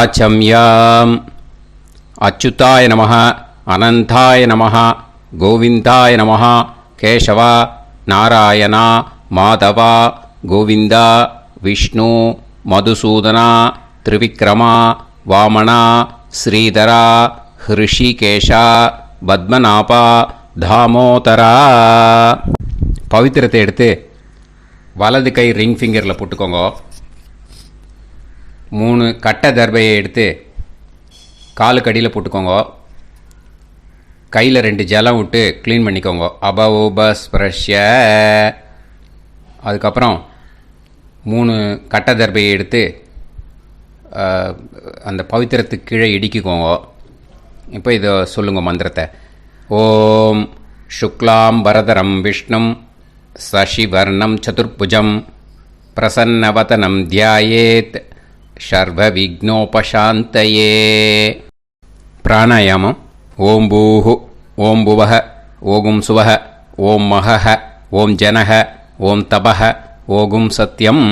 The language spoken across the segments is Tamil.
ஆச்சம்யாம். அச்சுதாய நமः, அனந்தாய நமः, கோவிந்தாய நமः, கேசவா, நாராயணா, மாதவா, கோவிந்தா, விஷ்ணு, மதுசூதனா, திரிவிக்ரமா, வாமனா, ஸ்ரீதரா, ஹிருஷிகேஷா, பத்மநாபா, தாமோதரா. பவித்திரத்தை எடுத்து வலது கை ரிங் ஃபிங்கரில் போட்டுக்கோங்க. 3 கட்டை தர்பையை எடுத்து காலுக்கடியில் போட்டுக்கோங்க. கையில் 2 ஜலம் விட்டு க்ளீன் பண்ணிக்கோங்க. அபவோபஸ்பிரஷ்ய. அதுக்கப்புறம் 3 கட்டை தர்பையை எடுத்து அந்த பவித்திரத்துக்கு கீழே இடிக்கிக்கோங்க. இப்போ இதை சொல்லுங்க மந்திரத்தை. ஓம் சுக்லாம் வரதரம் விஷ்ணும் சசிவர்ணம் சதுர்புஜம் பிரசன்னவதனம் தியாயேத் சர்வ விக்னோபசாந்தயே. பிராணாயாமம். ஓம் பூஹு, ஓம் புவஹ, ஓகும் சுவஹ, ஓம் மஹஹ, ஓம் ஜனஹ, ஓம் தபஹ, ஓகும் சத்யம்.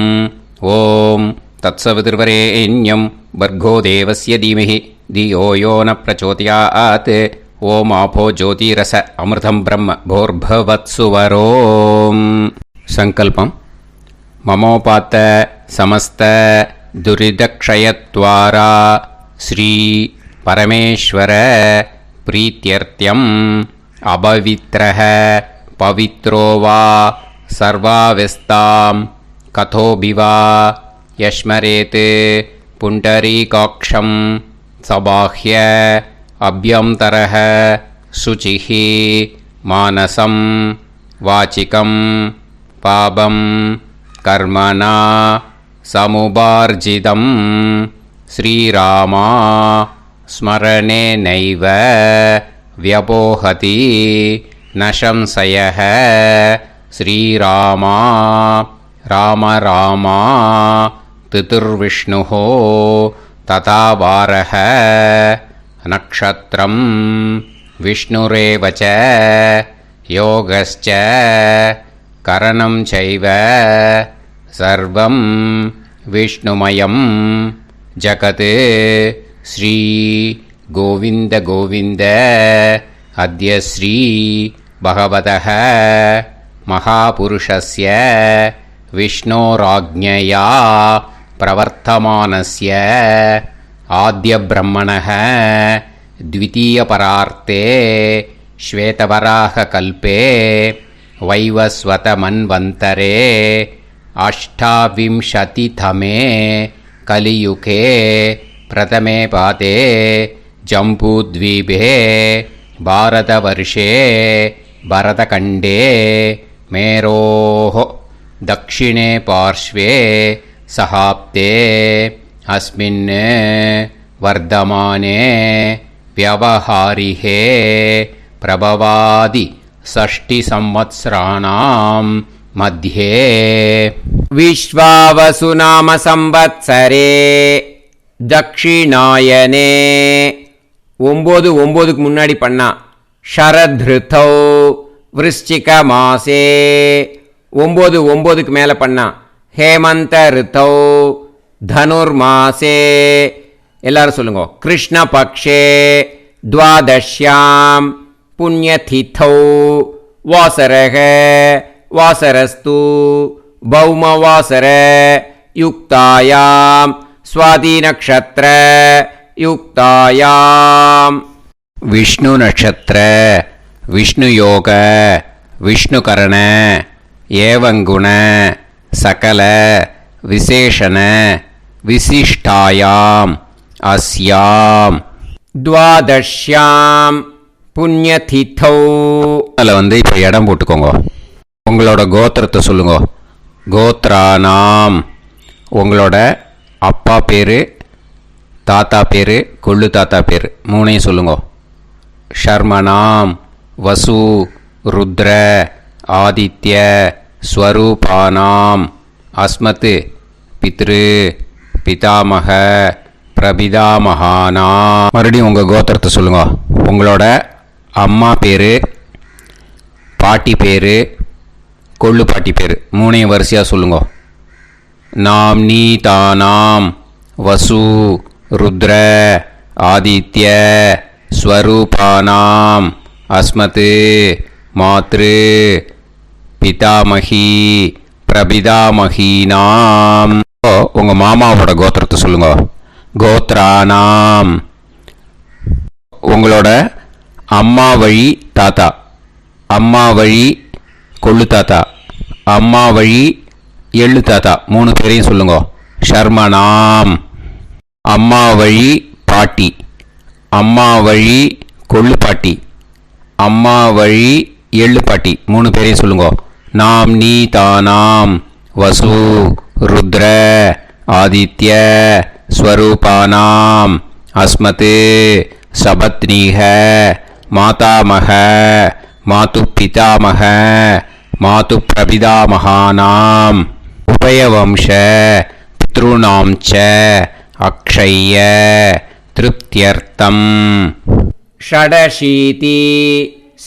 ஓம் தத்சவிதுர்வரேண்யம் பர்கோ தேவஸ்ய தீமஹி தியோ யோ ந பிரச்சோதயாத். ஓம் ஆபோ ஜோதிரச அமிர்தம் பிரம்ம போர்பவத்சுவரோம். சங்கல்பம். மமோபாத்த சமஸ்த துரிதக்ஷயத்வாரா ஸ்ரீ பரமேஸ்வர பிரீத்யர்த்தியம் அபவித்ரஹ பவித்ரோ வா சர்வாவஸ்தாம் கதோபிவா யஸ்மரேத் புண்டரீகாக்ஷம் சபாஹ்ய அப்யந்தரஹ சுசிஹ மானசம் வாசிகம் பாபம் கர்மணா சமுபார்ஜிதம் ஸ்ரீராமா ஸ்மரணேனைவ வ்யபோஹதி நசம்சயः. ஸ்ரீராமா ராம ராமா திதிர்விஷ்ணுः ததா வாரः. நக்ஷத்ரம் விஷ்ணுரேவ ச யோகஸ்ச கரணம் சைவ சர்வம் விஷ்ணுமயம் ஜகத். ஸ்ரீ கோவிந்த கோவிந்த அத்ய ஸ்ரீ பகவதः மகாபுருஷஸ்ய விஷ்ணோராஜ்ஞயா பிரவர்த்தமானஸ்ய ஆத்ய பிரம்மணः த்விதீயபரார்த்தே ஸ்வேதவராக கல்பே வைவஸ்வத மன்வந்தரே அஷ்டாவிம்சதிதமே கலியுகே பிரதமே பாதே ஜம்பூத்வீபே பாரதவர்ஷே பரதகண்டே மேரோः தக்ஷிணே பார்ஷ்வே சஹாப்தே அஸ்மின் வர்தமானே வியவஹாரிஹே பிரபவாதி ஷஷ்டி சம்வத்சராணாம் மத்தியே விஸ்வாவசு நாம சம்வத்சரே தக்ஷிணாயனே. 9 முன்னாடி பண்ணா. ஷரத்ருதௌ விருச்சிக மாசே. 9 மேலே பண்ணா. ஹேமந்த ரிதௌ தனுர்மாசே. எல்லாரும் சொல்லுங்க. கிருஷ்ண பக்ஷே துவாதஷ்யாம் புண்ணியதிதௌ வாசரக வாசரஸ்து பௌமவாசர யுக்தாயாம் ஸ்வாதி நக்ஷத்ர யுக்தாயாம். விஷ்ணு நட்சத்திர விஷ்ணு யோக விஷ்ணுகரண ஏவங்குண சகல விசேஷண விசிஷ்டாயாம் அஸ்யாம் துவாதஷ்யாம் புண்ணியதிதௌ. அதில் இப்போ இடம் போட்டுக்கோங்க. உங்களோட கோத்திரத்தை சொல்லுங்க. கோத்ரானாம். உங்களோட அப்பா பேர், தாத்தா பேர், கொள்ளு தாத்தா பேர் 3ஐயும் சொல்லுங்க. ஷர்மனாம் வசு ருத்ர ஆதித்ய ஸ்வரூபானாம் அஸ்மத் பித்ரு பிதாமக பிரபிதாமகானா. மறுபடியும் உங்கள் கோத்திரத்தை சொல்லுங்க. உங்களோட அம்மா பேர், பாட்டி பேர், கொள்ளு பாட்டி பேர் 3ஐயும் வரிசையாக சொல்லுங்க. நாம்னி தானாம் வசு ருத்ர ஆதித்ய ஸ்வரூபானாம் அஸ்மத் மாத்ரு பிதாமகி பிரபிதாமகீனாம். உங்கள் மாமாவோட கோத்திரத்தை சொல்லுங்க. கோத்ரானாம். உங்களோட அம்மா வழி தாத்தா, அம்மா வழி கொள்ளு தாத்தா, அம்மா வழி எள்ளு தாத்தா, 3 பேரையும் சொல்லுங்க. ஷர்மனாம். அம்மா வழி பாட்டி, அம்மா வழி கொள்ளு பாட்டி, அம்மா வழி எள்ளு பாட்டி, 3 பேரையும் சொல்லுங்க. நாம் நீ தானாம் வசு ருத்ர ஆதித்ய ஸ்வரூபானாம் அஸ்மத் சபத்னீஹ மாதாமக மாது பிதாமக மாது பிரபிதாமகானாம் உபயவம்ச பித்ருணாம் ச அக்ஷய்ய திருப்தியர்த்தம். ஷடசீதி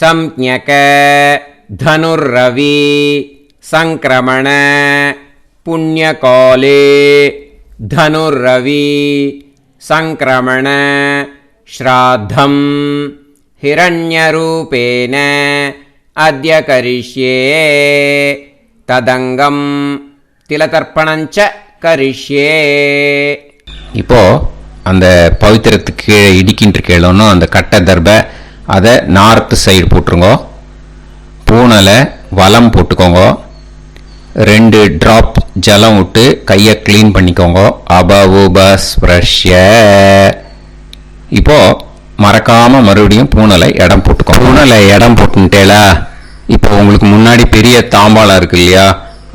சம்ஞக தனுர்ரவி சங்கிரமண புண்ணியகாலே தனுர்ரவி சங்கிரமண ஸ்ராத்தம் ஹிரண்யரூபேன அத்ய கரிஷ்யே ததங்கம் திலதர்ப்பணஞ்ச கரிஷ்யே. இப்போ அந்த பவித்திரத்துக்கு கீழே இடிக்கின்ற கீழே அந்த கட்டை தர்பை அதை நார்த்து சைடு போட்டுருங்க. பூனலை வலம் போட்டுக்கோங்க. 2 டிராப் ஜலம் விட்டு கையை க்ளீன் பண்ணிக்கோங்க. அபவுபஸ்ப்ரஷ்ய. இப்போ மறக்காம மறுபடியும் பூனலை இடம் போட்டுக்கோங்க. பூனலை இடம் போட்டுட்டேலா. இப்போ உங்களுக்கு முன்னாடி பெரிய தாம்பாளம் இருக்கு இல்லையா,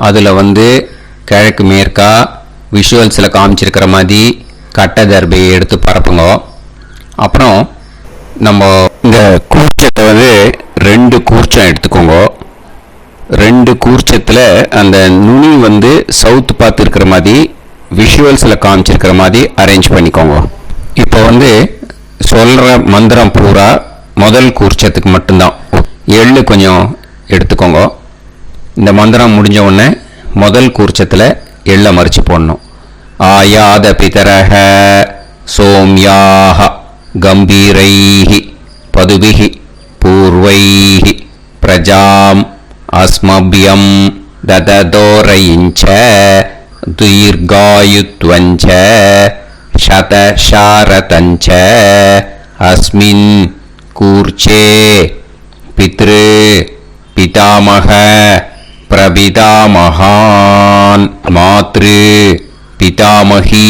அதில் கிழக்கு மேற்கா விஷுவல்ஸில் காமிச்சிருக்கிற மாதிரி கட்டை தர்பையை எடுத்து பரப்புங்க. அப்புறம் நம்ம இந்த கூர்ச்சத்தை 2 கூர்ச்சம் எடுத்துக்கோங்க. 2 கூர்ச்சத்தில் அந்த நுனி சவுத் பார்த்து இருக்கிற மாதிரி விஷுவல்ஸில் காமிச்சிருக்கிற மாதிரி அரேஞ்ச் பண்ணிக்கோங்க. இப்போ சொல்கிற மந்திரம் பூரா முதல் கூர்ச்சத்துக்கு மட்டும்தான். எள்ளு கொஞ்சம் எடுத்துக்கோங்க. இந்த மந்திரம் முடிஞ்ச உடனே முதல் கூர்ச்சத்தில் எள்ளை மறித்து போடணும். ஆயாத பிதரஹ சோம்யாக கம்பீரைஹி பதுபிஹி பூர்வைஹி பிரஜாம் அஸ்மபியம் தததோரயிஞ்ச தீர்காயுத்வஞ்ச சதசாரதஞ்ச அஸ்மின் கூர்ச்சே பித்ரு பிதாமக பிரபிதாமகான் மாத்ரு பிதாமகி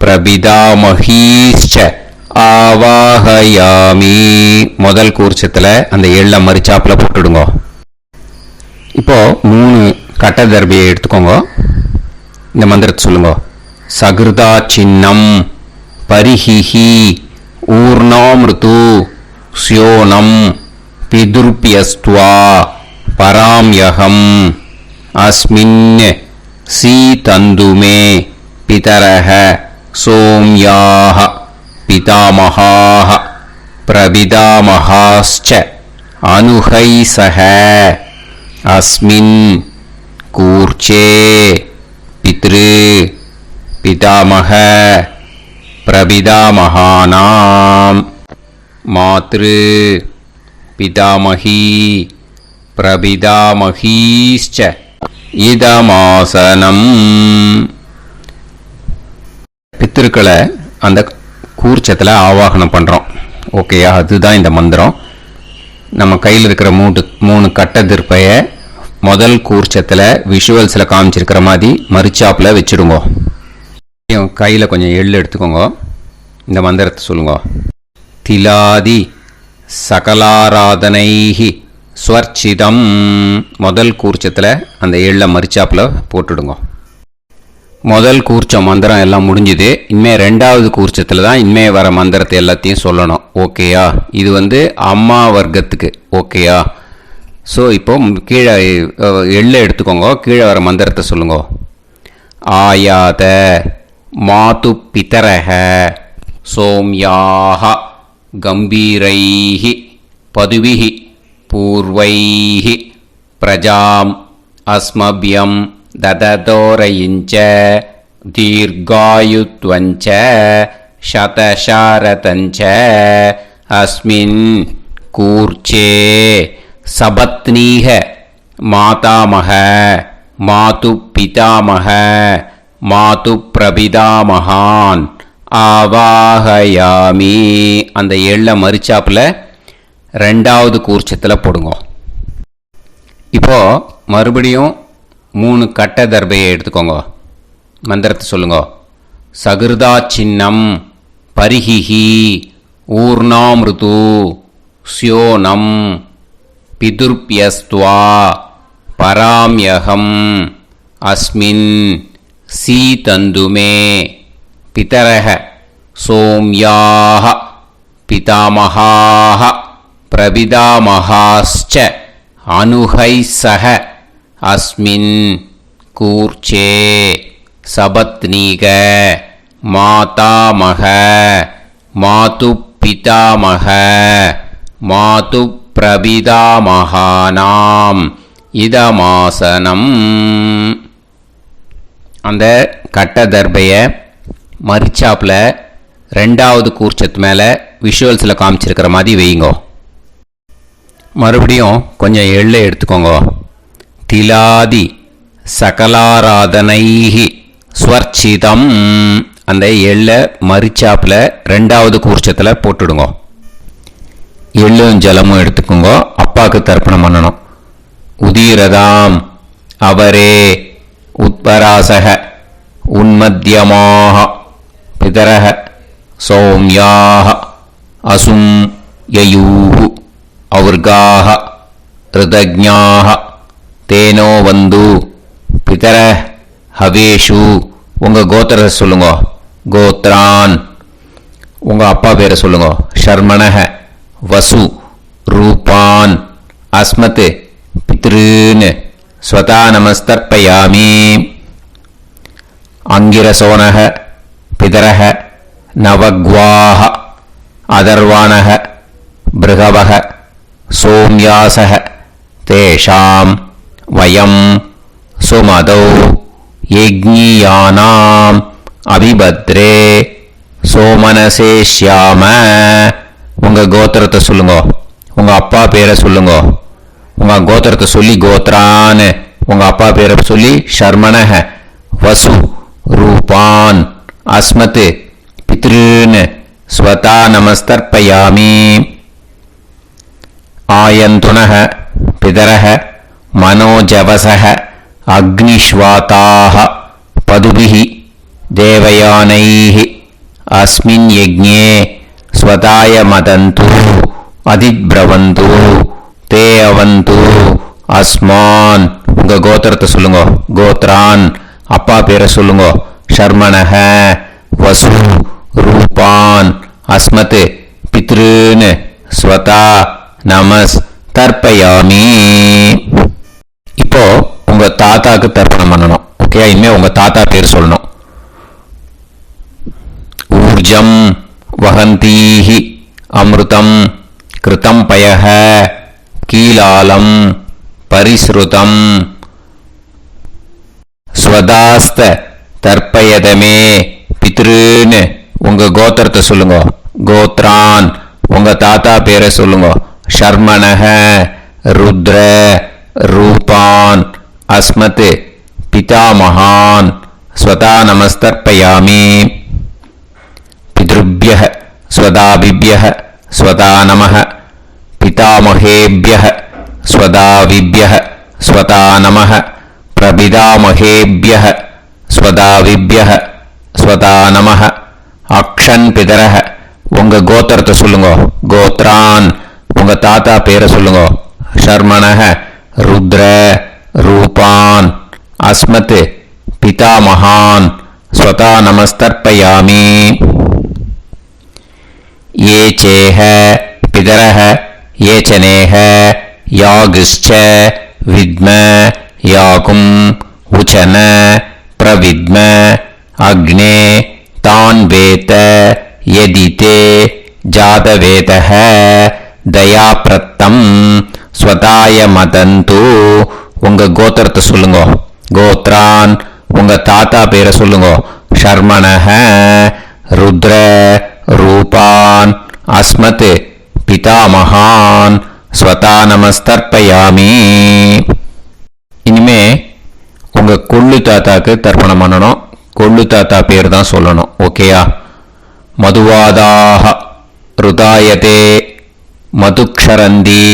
பிரபிதாமகீஷ்ச ஆவாஹயாமி. முதல் கூர்ச்சத்தில் அந்த எள்ளை மறிச்சாப்பில் போட்டுடுங்க. இப்போ 3 கட்ட தர்பியை எடுத்துக்கோங்க. இந்த மந்திரத்தை சொல்லுங்க. சகிருதா சின்னம் பரிஹிஹி ஊர்ணாமிருது ஸ்யோனம் பிதுர்பியஸ்துவா பராம்யகம் அஸ்மின் சீதந்துமே பிதரஹ சோம்யாஹ பிதாமகாஹ பிரபிதாமகாஸ்ச அனுஹைசஹ அஸ்மின் கூர்ச்சே பித்ரு பிதாமக பிரபிதாமகானாம் மாத்ரு பிதாமகி பிரபிதாமகீஷ்ச இதமாசனம். பித்திருக்களை அந்த கூர்ச்சத்தில் ஆவாகனம் பண்ணுறோம். ஓகேயா? அதுதான் இந்த மந்திரம். நம்ம கையில் இருக்கிற 3 கட்ட திருப்பையை முதல் கூர்ச்சத்தில் விஷுவல்ஸில் காமிச்சிருக்கிற மாதிரி மறிச்சாப்பில் வச்சுடுங்க. கையில் கொஞ்சம் எள்ளு எடுத்துக்கோங்க. இந்த மந்திரத்தை சொல்லுங்க. திலாதி சகலாராதனைஹி ஸ்வர்ச்சிதம். முதல் கூர்ச்சத்தில் அந்த எள்ளை மறிச்சாப்பில் போட்டுடுங்க. முதல் கூர்ச்சம் மந்திரம் எல்லாம் முடிஞ்சுது. இனிமேல் 2வது கூர்ச்சத்தில் தான் இனிமேல் வர மந்திரத்தை எல்லாத்தையும் சொல்லணும். ஓகேயா? இது அம்மா வர்க்கத்துக்கு. ஓகேயா? ஸோ இப்போ கீழே எள்ளை எடுத்துக்கோங்க. கீழே வர மந்திரத்தை சொல்லுங்க. ஆயாத மாது பிதரஹ சோம்யாக கம்பீரைஹி பதுவிஹி பூர்வைஹி பிரஜாம் அஸ்மபியம் தததோரயிஞ்ச தீர்காயுத்வஞ்ச शतशारतञ्च अस्मिन् कूर्चे सपत्नीः मातामह मातुपितामह मातुप्रपितामहान् ஆவாஹயாமி. அந்த எள்ள மரிச்சாப்பில் ரெண்டாவது கூர்ச்சத்தில் போடுங்க. இப்போ மறுபடியும் 3 கட்ட தர்பையை எடுத்துக்கோங்க. மந்திரத்தை சொல்லுங்க. சகிருதா சின்னம் பரிஹிஹி ஊர்ணாமிருது ஸ்யோனம் பிதுர்பியஸ்துவா பராம்யகம் அஸ்மின் சீதந்துமே பிதரஹ சோம்யாஹ பிதாமஹாஹ பிரபிதாமஹாஸ்ச அனுஹைசஹ அஸ்மின் கூர்ச்சே சபத்னீக மாதாமக மாதுப்பிதாமக மாதுப்பிரபிதாமகானாம் இதமாசனம். அந்த கட்ட தர்பையை மரிச்சாப்பில் ரெண்டாவது கூர்ச்சத்து மேலே விஷுவல்ஸில் காமிச்சிருக்கிற மாதிரி வைங்கோ. மறுபடியும் கொஞ்சம் எள்ளை எடுத்துக்கோங்க. திலாதி சகலாராதனைஹி ஸ்வர்ச்சிதம். அந்த எள்ளை மரிச்சாப்பில் ரெண்டாவது கூர்ச்சத்தில் போட்டுடுங்க. எள்ளும் ஜலமும் எடுத்துக்கோங்க. அப்பாவுக்கு தர்ப்பணம் பண்ணணும். உதீரதாம் அவரே உத்பராசக உன்மத்தியமாக பிதரஹ சௌம்யாஹ அசும் யயூஹு ஔர்காஹ ருதஜ்ஞாஹ தேனோ வந்து பிதர ஹவேஷு. உங்கள் கோத்திரத்தை சொல்லுங்க. கோத்ரான். உங்கள் அப்பா பேரை சொல்லுங்க. ஷர்மணஹ வசு ரூபான் அஸ்மத் பித்ருன் ஸ்வதா நமஸ்தர்ப்பயாமி. அங்கிரசோனஹ பிதரஹ நவக்வாஹ அதர்வாணஹ பிருகவஹ சோம்யாசஹ தேஷாம் வயம் சுமதௌ யஜ்ஞியானாம் அபிபத்ரே சோமனசேஷ்யாம. உங்கள் கோத்திரத்தை சொல்லுங்க. உங்கள் அப்பா பேரை சொல்லுங்க. உங்கள் கோத்திரத்தை சொல்லி கோத்ரான்னு உங்கள் அப்பா பேரை சொல்லி ஷர்மணஹ வசு ரூபான் அஸ்மத் பித்ருன் ஸ்வதா நமஸ்தர்ப்பயாமி. ஆயந்துனஹ பிதரஹ மனோஜவசஹ அக்னிஷ்வாதாஹ பதுபிஹி தேவயானைஹ அஸ்மின் யஜ்ஞே ஸ்வதாய மதந்து அதிப்ரவந்து தே அவது அஸ்மான். உங்கள் கோத்திரத்தை சொல்லுங்க. கோத்ரான். அப்பா பேரை சொல்லுங்க. ஷர்மணஹ வசு ரூபான் அஸ்மத் பித்ருன் ஸ்வதா நமஸ் தர்ப்பயாமி. இப்போ உங்க தாத்தாக்கு தர்ப்பணம் பண்ணணும். ஓகே, இனிமே உங்க தாத்தா பேர் சொல்லணும். ஊர்ஜம் வஹந்தீஹி அமிர்தம் கிருதம் பயஹ கீலாலம் பரிஸ்ருதம் ஸ்வதாஸ்த தர்ப்பயதமே பித்ருன்னு. உங்க கோத்திரத்தை சொல்லுங்க. கோத்ரான். உங்க தாத்தா பேரை சொல்லுங்க. ஷர்மணஹ ருத்ர ரூபான் அஸ்மத் பிதாமகான் ஸ்வதா நமஸ்தர்ப்பயாமி. பித்ருப்யஹ ஸ்வதாபிப்யஹ ஸ்வதா நமஹ பிதாமகேப்யஹ ஸ்வதாவிப்யஹ ஸ்வதா நமஹ பிரபிதாமகேப்யஹ ஸ்வதாவிப்யஹ ஸ்வதா நமஹ. அக்ஷன் பிதரஹ. உங்க கோத்திரத்தை சொல்லுங்க. கோத்ரான். உங்க தாத்தா பேரை சொல்லுங்க. ஷர்மணஹ ருத்ர ரூபான் அஸ்மத் பிதாமகான் ஸ்வதா நமஸ்தர்ப்பயாமி. ये चेह पितरः ये चनेह यागश्च विद्म याकुं उचन प्रविद्म अग्ने तान् वेत यदिते जातवेतः दयाप्रत्तं स्वताय मदन्तु. உங்க கோத்திரத்தை சொல்லுங்க. கோத்ரான். உங்க தாத்தா பேரை சொல்லுங்க. ஷர்மணஹ रुद्र रूपान् अस्मत् पितामहान् स्वता नमस्तर्पयामि. இனிமே உங்க கொள்ளு தாத்தாக்கு தர்ப்பணம் பண்ணணும். கொள்ளு தாத்தா பேர் தான் சொல்லணும். ஓகேயா? மதுவாதாக ருதாயதே மதுக்ஷரந்தி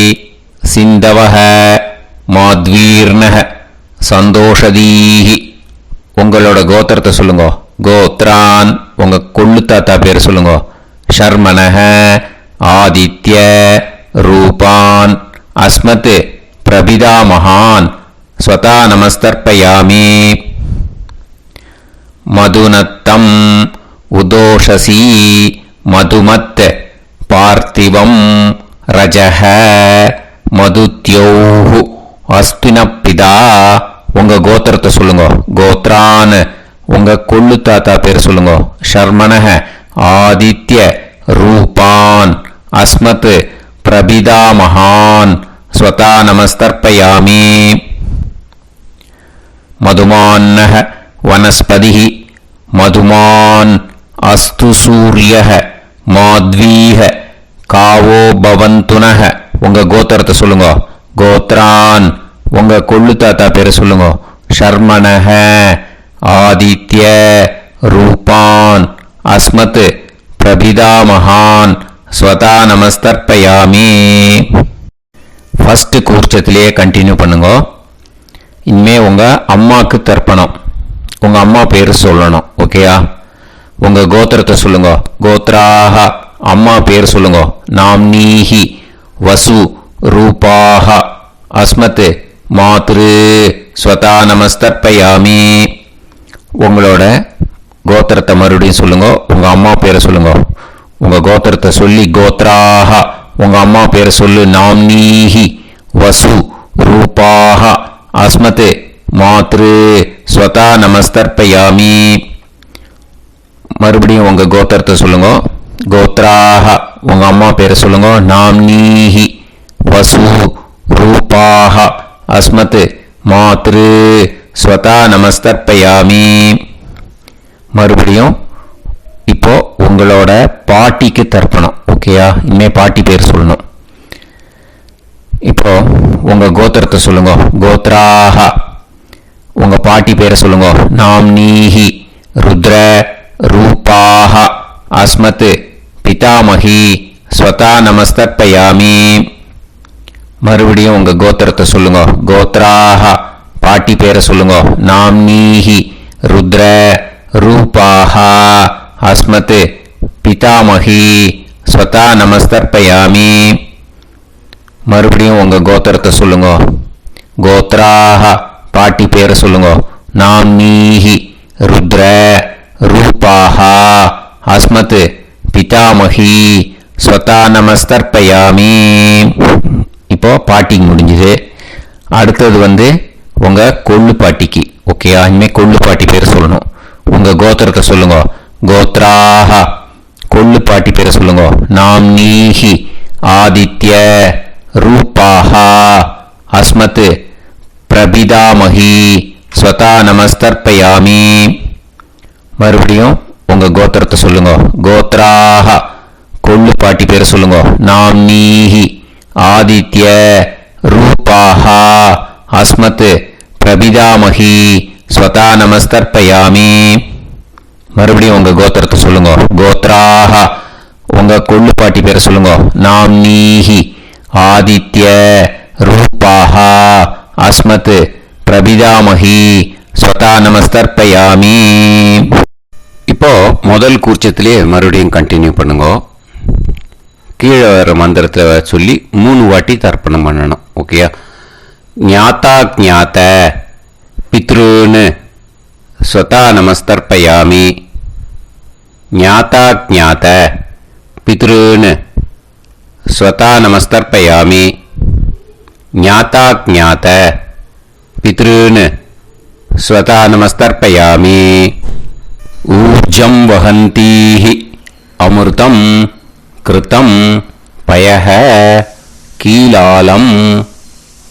சிந்தவஹ மாத்வீர்ணஹ சந்தோஷதீஹி. உங்களோட கோத்திரத்தை சொல்லுங்க. கோத்ரான் உங்க கொள்ளு தாத்தா பேர் சொல்லுங்க. ஷர்மணஹ ஆதித்ய ரூபான் அஸ்மத் பிரபிதாமகான் ஸ்வதா நமஸ்தர்ப்பயாமி. மதுநத்தம் உதோஷசி மதுமத் பார்த்திவம் ரஜஹ மதுத்யோஹு அஸ்தினப்பிதா. உங்க கோத்திரத்தை சொல்லுங்க. கோத்ரான் உங்க கொள்ளு தாத்தா பேர் சொல்லுங்க. ஷர்மணஹ ஆதித்ய ரூபான் அஸ்மத் பிரபிதாமகான் ஸ்வதா நமஸ்தர்ப்பயாமி. மதுமான்னஹ வனஸ்பதிஹ மதுமான் அஸ்து சூரியஹ மாத்வீஹ காவோ பவந்துனஹ. உங்க கோத்திரத்தை சொல்லுங்க. கோத்ரான் உங்க கொள்ளு தாத்தா பேர் சொல்லுங்க. ஷர்மணஹ ஆதித்ய ரூபான் அஸ்மத் பிரபிதாமகான் ஸ்வதா நமஸ்தர்ப்பயாமி. ஃபர்ஸ்ட் கூர்ச்சத்திலேயே கண்டினியூ பண்ணுங்க. இனிமே உங்க அம்மாக்கு தர்ப்பணம். உங்க அம்மா பேர் சொல்லணும். ஓகேயா? உங்க கோத்திரத்தை சொல்லுங்க. கோத்ராஹ அம்மா பேர் சொல்லுங்க. நாம்னீஹி வசு ரூபாஹ அஸ்மத் மாத்ரு ஸ்வதா நமஸ்தர்ப்பயாமி. உங்களோட கோத்திரத்தை மறுபடியும் சொல்லுங்க. உங்க அம்மா பேரை சொல்லுங்க. உங்க கோத்திரத்தை சொல்லி கோத்ராஹ உங்க அம்மா பேரை சொல்லு. நாம்னீஹி வசு ரூபாஹ அஸ்மத் மாத்ரு ஸ்வதா நமஸ்தர்ப்பயாமி. மறுபடியும் உங்க கோத்திரத்தை சொல்லுங்க. கோத்ராஹ உங்க அம்மா பேரை சொல்லுங்க. நாம்னீஹி வசு ரூபாஹ அஸ்மத் மாத்ரு ஸ்வதா நமஸ்தர்ப்பயாமி. மறுபடியும் இப்போ உங்களோட பாட்டிக்கு தர்ப்பணம். ஓகேயா? இனிமே பாட்டி பேர் சொல்லணும். இப்போ உங்க கோத்திரத்தை சொல்லுங்க. கோத்ராஹ உங்க பாட்டி பேரை சொல்லுங்க. நாம்னீஹி ருத்ர ரூபாஹ அஸ்மத் பிதாமகி ஸ்வதா நமஸ்தர்ப்பயாமி. மறுபடியும் உங்க கோத்திரத்தை சொல்லுங்க. கோத்ராஹ பாட்டி பேரை சொல்லுங்க. நாம்னீஹி ருத்ர ரூபாஹ அஸ்மத் பிதாமகி ஸ்வதா நமஸ்தர்ப்பயாமி. மறுபடியும் உங்க கோத்திரத்தை சொல்லுங்க. கோத்ராஹ பாட்டி பேரை சொல்லுங்க. நாம்னீஹி ருத்ர ரூபாஹ அஸ்மத் பிதாமகி ஸ்வதா நமஸ்தர்ப்பயாமி. இப்போ பாட்டிக்கு முடிஞ்சுது. அடுத்தது உங்க கொள்ளு பாட்டிக்கு. ஓகேயா? இனிமேல் கொள்ளு பாட்டி பேர் சொல்லணும். உங்க கோத்திரத்தை சொல்லுங்க. கோத்ராஹ கொள்ளு பாட்டி பேரை சொல்லுங்க. நாம்னீஹி ஆதித்ய ரூபாஹ அஸ்மத் பிரபிதாமகி ஸ்வதா நமஸ்தர்ப்பயாமி. மறுபடியும் உங்க கோத்திரத்தை சொல்லுங்க. கோத்ராஹ கொள்ளு பாட்டி பேரை சொல்லுங்க. நாம்னீஹி ஆதித்ய ரூபாஹ அஸ்மத் பிரபிதாமகி ஸ்வதா நமஸ்தர்ப்பயாமி. மறுபடியும் உங்க கோத்திரத்தை சொல்லுங்க. கோத்ராஹ உங்க கொள்ளு பாட்டி பேரை சொல்லுங்க. நாம்னீஹி ஆதித்ய ரூபாஹ அஸ்மத் பிரபிதாமகி ஸ்வதா நமஸ்தர்ப்பயாமி. இப்போ முதல் கூர்ச்சத்திலே மறுபடியும் கண்டினியூ பண்ணுங்க. கீழே வர மந்திரத்தை சொல்லி 3 வாட்டி தர்ப்பணம் பண்ணணும். ஓகேயா? ஞாதா ஞாத பித்ருன்னு ஸ்வதா நமஸ்தர்ப்பயாமி. ஞாதா ஞாத பித்ருன்னு ஸ்வதா நமஸ்தர்ப்பயாமி. ஞாதா ஞாத பித்ருன்னு ஸ்வதா நமஸ்தர்ப்பயாமி. ஊர்ஜம் வஹந்தீஹி அமிர்தம் கிருதம் பயஹ கீலாலம்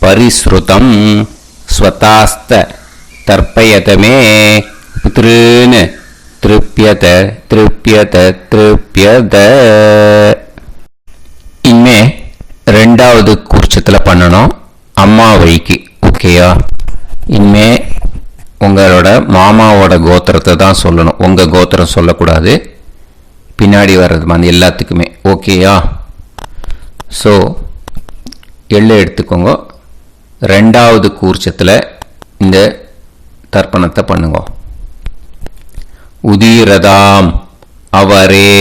பரிஸ்ருதம் ஸ்வதாஸ்த தர்ப்பயதமே பித்ருன்னு திருப்யத திருப்யத திருப்யத. இனிமே ரெண்டாவது கூர்ச்சத்தில் பண்ணணும், அம்மா வழிக்கு. ஓகேயா? இனிமே உங்களோட மாமாவோட கோத்திரத்தை தான் சொல்லணும், உங்கள் கோத்திரம் சொல்லக்கூடாது. பின்னாடி வர்றது மாதிரி எல்லாத்துக்குமே. ஓகேயா? ஸோ எள்ளு எடுத்துக்கோங்க. ரெண்டாவது கூர்ச்சத்தில் இந்த தர்ப்பணத்தை பண்ணுங்க. உதீரதாம் அவரே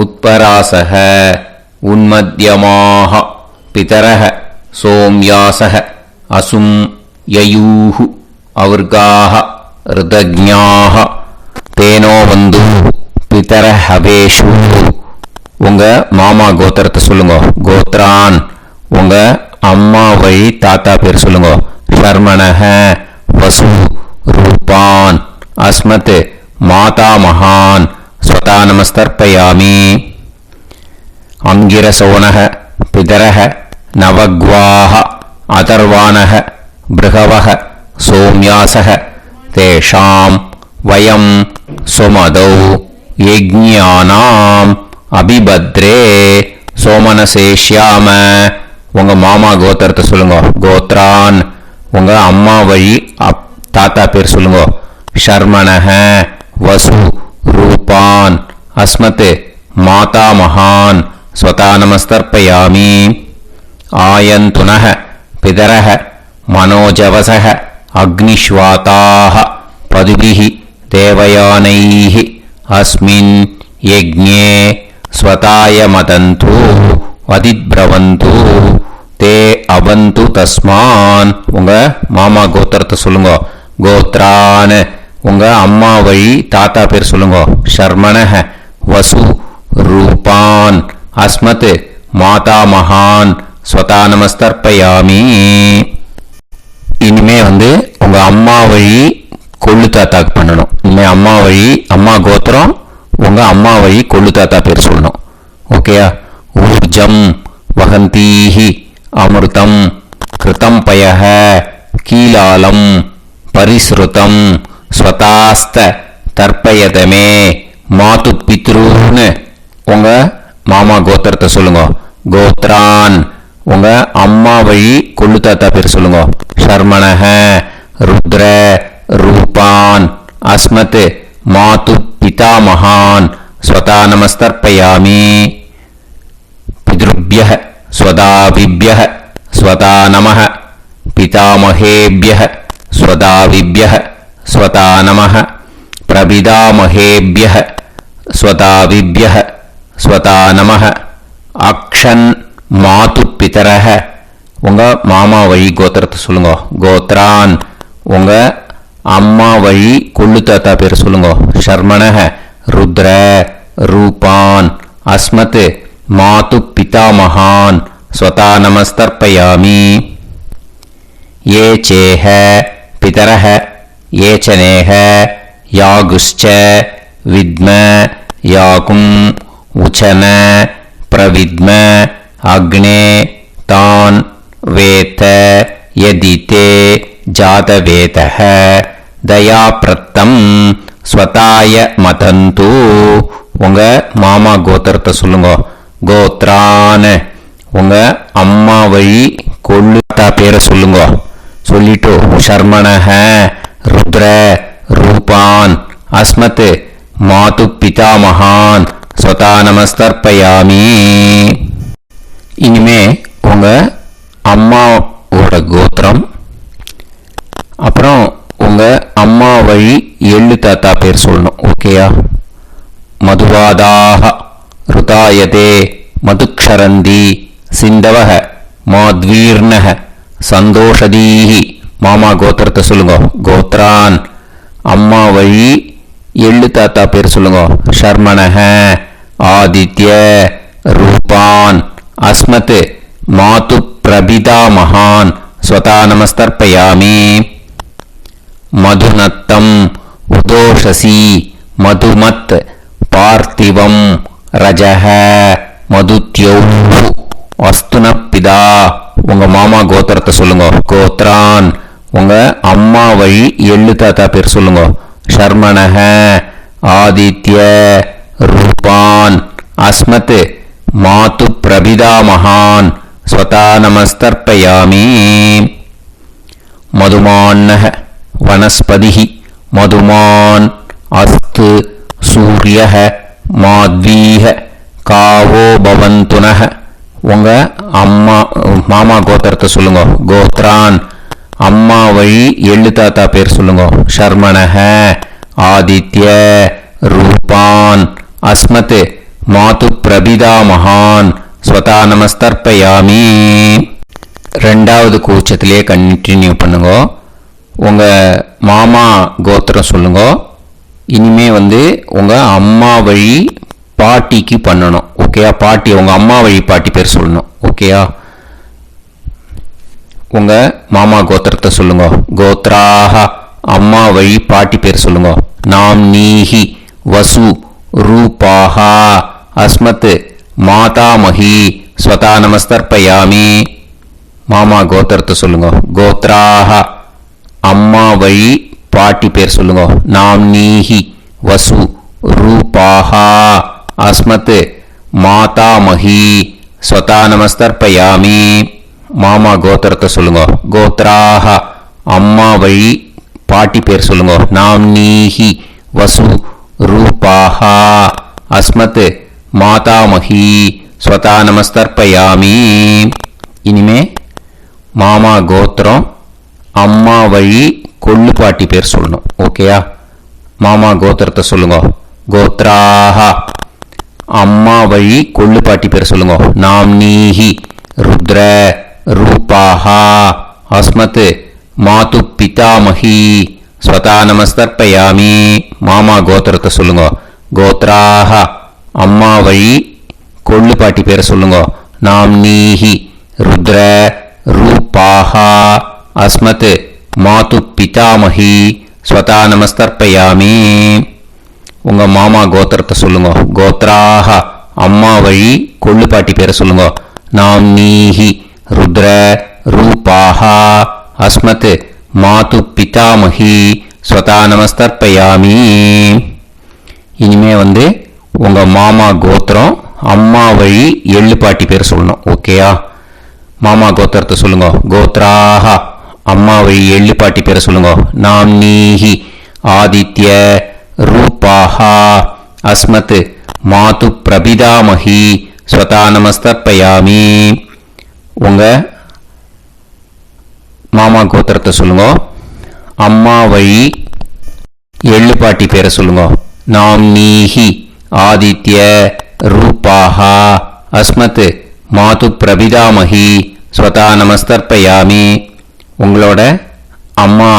உத்பராசக உன்மத்யமாக பிதரக சோம்யாசக அசும் யயூஹு அவர்காக ருதஜ்ஞாக தேனோ வந்து பிதர ஹவேஷு. உங்கள் மாமா கோத்திரத்தை சொல்லுங்க. கோத்ரான் உங்கள் அம்மா வழி தாத்தா பேர் சொல்லுங்க. ஷர்மணஹ வசு ரூபான் அஸ்மத் மாதா மகான் ஸ்வதா நமஸ்தர்ப்பயாமி. அங்கிரசோனஹ பிதரஹ நவக்வாஹ அதர்வாணஹ பிருகவஹ சோம்யாசஹ தேஷாம் வயம் சுமதௌ யஜ்ஞானாம் அபிபத்ரே சோமனசேஷ்யாம. உங்கள் மாமா கோத்திரத்தை சொல்லுங்க. கோத்ரான் உங்கள் அம்மா வழி தாத்தா பேர் சொல்லுங்க. ஷர்மணஹ வசு ரூபான் அஸ்மத் மாதா மகான் ஸ்வதா நமஸ்தர்ப்பயாமி. ஆயந்துனஹ பிதரஹ மனோஜவசஹ அக்னிஷ்வாதாஹ பதுபிஹி தேவயானைஹ அஸ்மின் யஜ்ஞே ஸ்வதாய மதந்து அதிப்ரவந்து தே அவந்து தஸ்மான். உங்கள் மாமா கோத்திரத்தை சொல்லுங்க. கோத்ரான் உங்கள் அம்மா வழி தாத்தா பேர் சொல்லுங்க. ஷர்மணஹ வசு ரூபான் அஸ்மத் மாதா மகான் ஸ்வதா நமஸ்தர்ப்பயாமி. இனிமே உங்கள் அம்மா வழி கொள்ளு தாத்தாக்கு பண்ணணும். இனிமேல் அம்மா வழி அம்மா கோத்திரம் உங்கள் அம்மா வழி கொள்ளு தாத்தா பேர் சொல்லணும். ஓகேயா? ஊர்ஜம் வகந்தீஹி அமிர்தம் கிருதம் பயஹ கீலாலம் பரிஸ்ருதம் ஸ்வதாஸ்த தர்ப்பயதமே மாது பித்ருன்னு. உங்கள் மாமா கோத்திரத்தை சொல்லுங்க. கோத்ரான் உங்கள் அம்மா வழி கொள்ளு தாத்தா பேர் சொல்லுங்க. ஷர்மணஹ ருத்ர ரூபான் அஸ்மத் மாது பிதா மகான் ஸ்வதா நமஸ்தர்ப்பயாமி. பித்ருப்யஹ ஸ்வதாவிப்யஹ ஸ்வதா நமஹ பிதாமஹேப்யஹ ஸ்வதாவிப்யஹ ஸ்வதா நமஹ பிரபிதாமஹேப்யஹ ஸ்வதாவிப்யஹ ஸ்வதா நமஹ. அக்ஷன் மாது பிதரஹ உங்கள் மாமா வழி கோத்திரத்தை சொல்லுங்க. கோத்ரான் உங்கள் அம்மா வழி கொள்ளு தாத்தா பேர் சொல்லுங்க. ஷர்மணஹ ருத்ர ரூபான் அஸ்மத் மாது பிதா மகான் ஸ்வதா நமஸ்தர்ப்பயாமி. ये चेह पितरः ये च नेह यागुश्च विद्म याकुम् उचन प्रविद्म अग्ने तान् वेत यदि ते जातवेतः दयाप्रत्तं स्वताय मदन्तु. உங்கள் மாமா கோத்திரத்தை சொல்லுங்க. கோத்ரான் உங்கள் அம்மா வழி கொள்ளு தாத்தா பேரை சொல்லுங்க. சொல்லிட்டு ஷர்மணஹ ருத்ர ரூபான் அஸ்மத் மாது பிதா மகான் ஸ்வதா நமஸ்தர்ப்பயாமி. இனிமே உங்கள் அம்மாவோட கோத்திரம், அப்புறம் உங்கள் அம்மா வழி எள்ளு தாத்தா பேர் சொல்லணும். ஓகேயா? மதுவாதாக ருதாயதே மதுக்ஷரந்தி சிந்தவஹ மாத்வீர்ணஹ சந்தோஷதீஹி. மாமா கோத்திரத்தை சொல்லுங்க. கோத்ரான் அம்மா வழி எள்ளு தாத்தா பேர் சொல்லுங்க. ஷர்மணஹ ஆதித்ய ரூபான் அஸ்மத் மாது பிரபிதா மகான் ஸ்வதா நமஸ்தர்ப்பயாமி. மதுநத்தம் உதோஷசி மதுமத் பார்த்திவம் ரஜஹ மதுத்யௌ அஸ்துனப்பிதா. உங்கள் மாமா கோத்திரத்தை சொல்லுங்க. கோத்ரான் உங்கள் அம்மா வழி எள்ளு தாத்தா பேர் சொல்லுங்க. ஷர்மணஹ ஆதித்ய ரூபான் அஸ்மத் மாது பிரபிதாமகான் ஸ்வதா நமஸ்தர்ப்பயாமி. மதுமான்னः வனஸ்பதிः மதுமான் அஸ்து சூரியः மாத்வீஹ காவோ பவந்துனः. உங்க அம்மா மாமா கோத்திரத்தை சொல்லுங்க. கோத்ரான் அம்மா வழி எள்ளு தாத்தா பேர் சொல்லுங்க. ஷர்மணஹ ஆதித்ய ரூபான் அஸ்மத் மாது பிரபிதாமகான் ஸ்வதா நமஸ்தர்ப்பயாமி. ரெண்டாவது கூச்சத்திலே கண்டினியூ பண்ணுங்க. உங்க மாமா கோத்திரம் சொல்லுங்க. இனிமே உங்க அம்மா வழி பாட்டிக்கு பண்ணணும். ஓகேயா? பாட்டி உங்க அம்மா வழி பாட்டி பேர் சொல்லணும். ஓகேயா? உங்க மாமா கோத்திரத்தை சொல்லுங்க. கோத்ராஹ அம்மா வழி பாட்டி பேர் சொல்லுங்க. நாம் நீஹி வசு ரூபாஹா அஸ்மத் மாதாமஹி ஸ்வதா நமஸ்தர்ப்பயாமி. மாமா கோத்திரத்தை சொல்லுங்க. கோத்ராஹ அம்மா வழி பாட்டி பேர் சொல்லுங்க. நாம் நீஹி வசு ரூபாஹா அஸ்மத் மாதாமஹி ஸ்வதா நமஸ்தர்ப்பயாமி. மாமா கோத்திரத்தை சொல்லுங்க. கோத்ராஹ அம்மா வழி பாட்டி பேர் சொல்லுங்க. நாம் நீஹி வசு ரூபாஹா அஸ்மத் மாதாமஹி ஸ்வதா நமஸ்தர்ப்பயாமி. இனிமே மாமா கோத்திரம் அம்மா வழி கொள்ளு பாட்டி பேர் சொல்லணும். ஓகேயா? மாமா கோத்திரத்தை சொல்லுங்க. கோத்ராஹ அம்மா வழி கொள்ளு பாட்டி பேர் சொல்லுங்க. நாம் நீஹி ருத்ர ரூபாஹா அஸ்மத் மாது பிதாமஹி ஸ்வதா நமஸ்தர்ப்பயாமி. மாமா கோத்திரத்தை சொல்லுங்க. கோத்ராஹ அம்மா வழி கொள்ளு பாட்டி பேர் சொல்லுங்க. நாம் நீஹி ருத்ர ரூபாஹா அஸ்மத் மாது பிதாமஹி ஸ்வதா நமஸ்தர்ப்பயாமி. உங்க மாமா கோத்திரத்தை சொல்லுங்க. கோத்ராஹ அம்மா வழி கொள்ளு பாட்டி பேர் சொல்லுங்க. நாம் நீஹி ருத்ர ரூபாஹா அஸ்மத் மாது பிதாமஹி ஸ்வதா நமஸ்தர்ப்பயாமி. இனிமே உங்க மாமா கோத்திரம் அம்மா வழி எள்ளு பாட்டி பேர் சொல்லணும். ஓகேயா? மாமா கோத்திரத்தை சொல்லுங்க. கோத்ராஹ அம்மா வழி எள்ளு பாட்டி பேர் சொல்லுங்க. நாம் நீஹி ஆதித்ய ரூபாஹா அஸ்மத் மாது பிரபிதாமஹி ஸ்வதா நமஸ்தர்ப்பயாமி. உங்க மாமா கோத்திரத்தை சொல்லுங்க. அம்மா வழி எள்ளு பாட்டி பேரை சொல்லுங்க. நாம் நீஹி ஆதித்ய ரூபாஹா அஸ்மத் மாது பிரபிதாமஹி ஸ்வதா நமஸ்தர்ப்பயாமி. உங்களோட அம்மா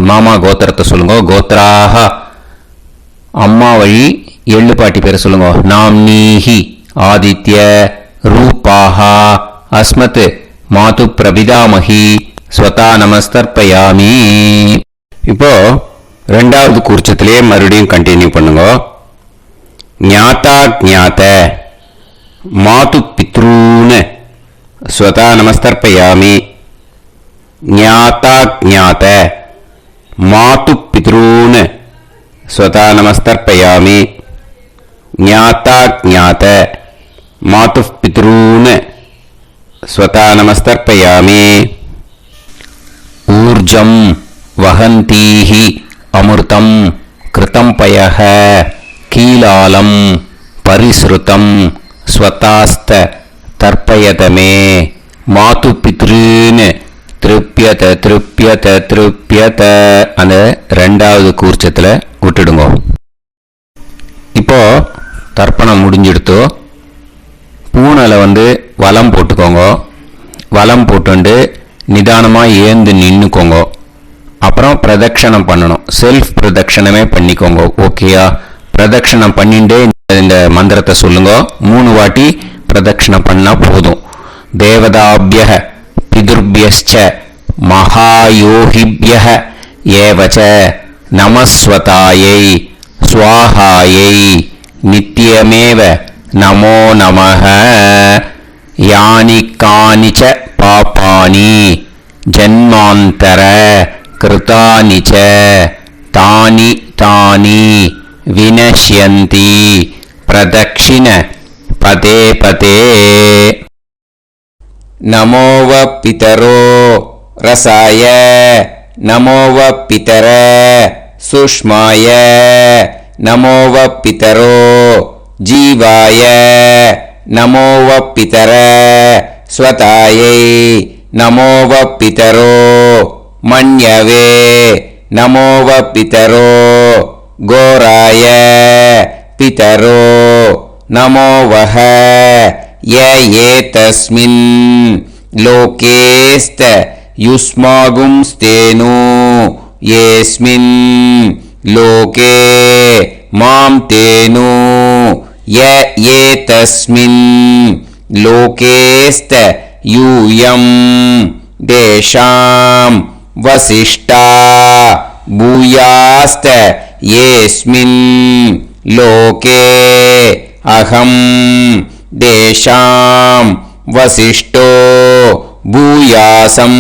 மாமா கோத்திரத்தை சொல்லுங்க. கோத்ராஹ அம்மா வழி எள்ளு பாட்டி பேரை சொல்லுங்க. நாம் நீஹி ஆதித்ய ரூபாஹா அஸ்மத் மாது பிரபிதாமஹி ஸ்வதா நமஸ்தர்ப்பயாமி. இப்போ ரெண்டாவது கூர்ச்சத்திலே மறுபடியும் கண்டினியூ பண்ணுங்க. ஞாதா ஞாத மாது பித்ரூன் ஸ்வதா நமஸ்தர்ப்பயாமி. ஞாதா ஞாத மாது பித்ரூன் ஸ்வதா நமஸ்தர்ப்பயாமி. ஞாதா ஞாத மாது பித்ரூன் ஸ்வதா நமஸ்தர்ப்பயாமி. ஊர்ஜம் வஹந்தீஹி அமிர்தம் கிருதம் பயஹ கீலாலம் பரிஸ்ருதம் ஸ்வதாஸ்த தர்ப்பயதமே மாது பித்ருன்னு திருப்பியத திருப்பியத திருப்பியத. அந்த ரெண்டாவது கூர்ச்சத்தில் விட்டுடுங்க. இப்போ தர்ப்பணம் முடிஞ்சிடுத்தோ பூனையில் வலம் போட்டுக்கோங்க. வலம் போட்டுண்டு நிதானமாக ஏந்து நின்றுக்கோங்க. அப்புறம் பிரதட்சணம் பண்ணணும். செல்ஃப் பிரதட்சணமே பண்ணிக்கோங்க. ஓகேயா? பிரதட்சணம் பண்ணிண்டே இந்த மந்திரத்தை சொல்லுங்க. 3 வாட்டி பிரதட்சணம் பண்ணால் போதும். தேவதாபிய பிதுர்பியஸ்ச மகாயோகிபிய ஏவச்ச நமஸ்வதாயை ஸ்வாஹாயை நித்யமேவ நமோ நமஹ. யானி கானிச்ச பாபானி ஜன்மாந்தர கிருதானி ச தானி தானி विनश्यन्ति प्रदक्षिण पते पते नमो वः पितरो रसाय नमो वः पितर सुष्माय नमो वः पितरो जीवाय नमो वः पितर स्वतायै नमो वः पितरो मन्यवे नमो वः पितरो घोराय पितरो नमो वः य एतस्मिन् लोकेस्त युष्मागुंस्तेनु येस्मिन् लोके मां तेनु य एतस्मिन् लोकेस्त यूयं देशां वसिष्ठा भूयास्त येस्मिन् लोके अहं देशां वसिष्ठो भूयासं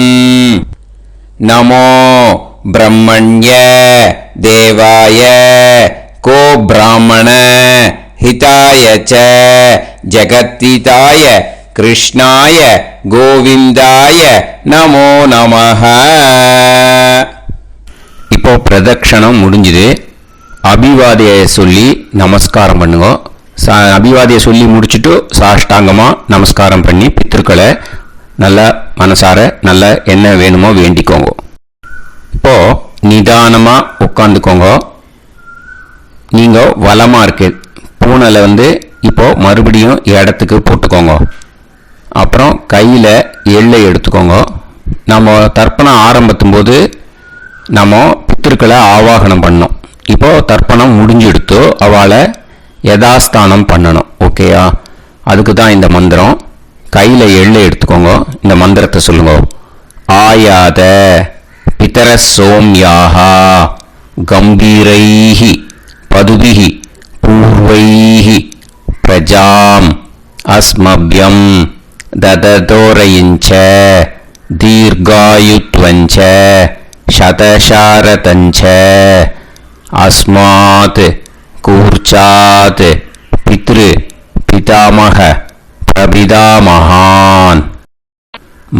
नमो ब्रह्मण्य देवाय को ब्राह्मण हिताय च जगद्हिताय कृष्णाय गोविंदाय नमो நமஹ. இப்போ பிரதட்சணம் முடிஞ்சுது. அபிவாதியை சொல்லி நமஸ்காரம் பண்ணுங்க. அபிவாதியை சொல்லி முடிச்சுட்டு சாஷ்டாங்கமாக நமஸ்காரம் பண்ணி பித்திருக்களை நல்லா மனசார நல்லா என்ன வேணுமோ வேண்டிக்கோங்க. இப்போது நிதானமாக உட்காந்துக்கோங்க. நீங்கள் வலமாக இருக்கு பூனலை இப்போது மறுபடியும் இடத்துக்கு போட்டுக்கோங்க. அப்புறம் கையில் எள்ளை எடுத்துக்கோங்க. நம்ம தர்ப்பணம் ஆரம்பிக்கும் போது நம்ம பித்திருக்களை ஆவாகனம் பண்ணோம். இப்போது தர்ப்பணம் முடிஞ்செடுத்து அவளை யதாஸ்தானம் பண்ணணும். ஓகேயா? அதுக்கு தான் இந்த மந்திரம். கையில் எள்ளை எடுத்துக்கோங்க. இந்த மந்திரத்தை சொல்லுங்க. ஆயாத பிதர சோம்யாஹா கம்பீரைஹி பதுபிஹி பூர்வைஹி பிரஜாம் அஸ்மப்யம் தததோரயிஞ்ச தீர்காயுத்வஞ்ச சதசாரதஞ்ச அஸ்மாத் கூர்ச்சாத் பித்ரு பிதாமக பிரபிதாமகான்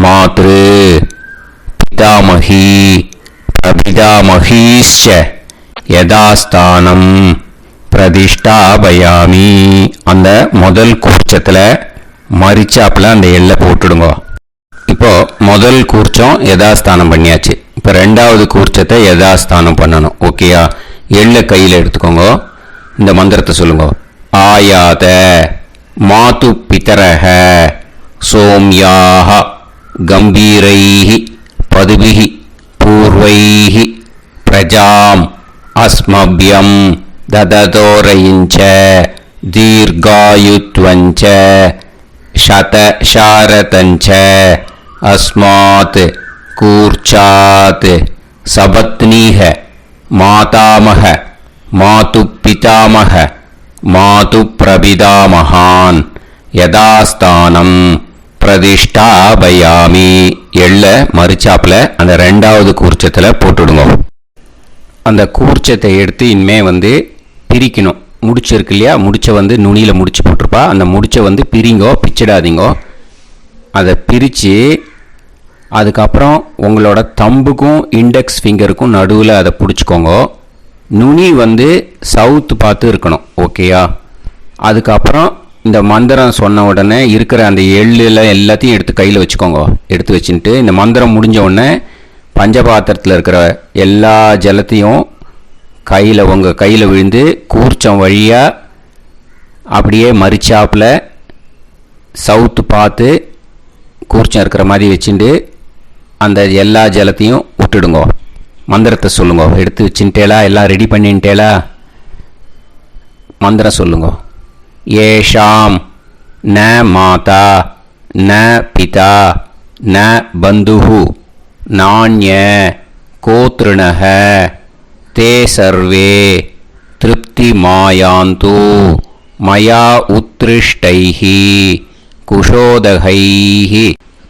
மாத்ரு பிதாமகி பிரபிதாமகீஷ்ச யதாஸ்தானம் பிரதிஷ்டாபயாமி. அந்த முதல் கூர்ச்சத்தில் மரிச்சாப்பில் அந்த எல்லை போட்டுடுங்க. இப்போது முதல் கூர்ச்சம் யதாஸ்தானம் பண்ணியாச்சு. இப்போ ரெண்டாவது கூர்ச்சத்தை யதாஸ்தானம் பண்ணணும். ஓகேயா? எள்ளை கையில் எடுத்துக்கோங்க. இந்த மந்திரத்தை சொல்லுங்க. ஆயாத மாது பிதரஹ சோம்யாக கம்பீரைஹி பதுபிஹி பூர்வைஹி பிரஜாம் அஸ்மப்யம் தததோரயிஞ்ச தீர்காயுத்வஞ்ச சதசாரதஞ்ச அஸ்மாத் கூர்ச்சாத் சபத்னீஹ மாதாமக மாது பிதாமக மாது பிரபிதாமகான் யதாஸ்தானம் பிரதிஷ்டாபயாமி. எள்ள மரிச்சாப்பில் அந்த ரெண்டாவது கூர்ச்சத்தில் போட்டுடுங்க. அந்த கூர்ச்சத்தை எடுத்து இனிமே பிரிக்கணும். முடிச்சிருக்கு இல்லையா? முடிச்சை நுனியில் முடிச்சு போட்டிருப்பா. அந்த முடிச்சை பிரிங்கோ, பிச்சிடாதீங்கோ. அதை பிரித்து அதுக்கப்புறம் உங்களோட தம்புக்கும் இண்டெக்ஸ் ஃபிங்கருக்கும் நடுவில் அதை பிடிச்சிக்கோங்க. நுனி சவுத்து பார்த்து இருக்கணும். ஓகேயா? அதுக்கப்புறம் இந்த மந்திரம் சொன்ன உடனே இருக்கிற அந்த எள்ளில் எல்லாத்தையும் எடுத்து கையில் வச்சுக்கோங்க. எடுத்து வச்சுட்டு இந்த மந்திரம் முடிஞ்ச உடனே பஞ்சபாத்திரத்தில் இருக்கிற எல்லா ஜலத்தையும் உங்கள் கையில் விழுந்து கூர்ச்சம் வழியாக அப்படியே மரிச்சாப்பில் சவுத்து பார்த்து கூர்ச்சம் இருக்கிற மாதிரி வச்சுட்டு அந்த எல்லா ஜலத்தையும் விட்டுடுங்க. மந்திரத்தை சொல்லுங்க. எடுத்து வச்சுட்டேலா? எல்லாம் ரெடி பண்ணிட்டேலா? மந்திரம் சொல்லுங்க. ஏஷாம் ந மாதா ந பிதா ந பந்துஹு நாண்ய கோத்ருணஹ தே சர்வே திருப்தி மாயாந்து மயா உத்ருஷ்டைஹி குஷோதகைஹி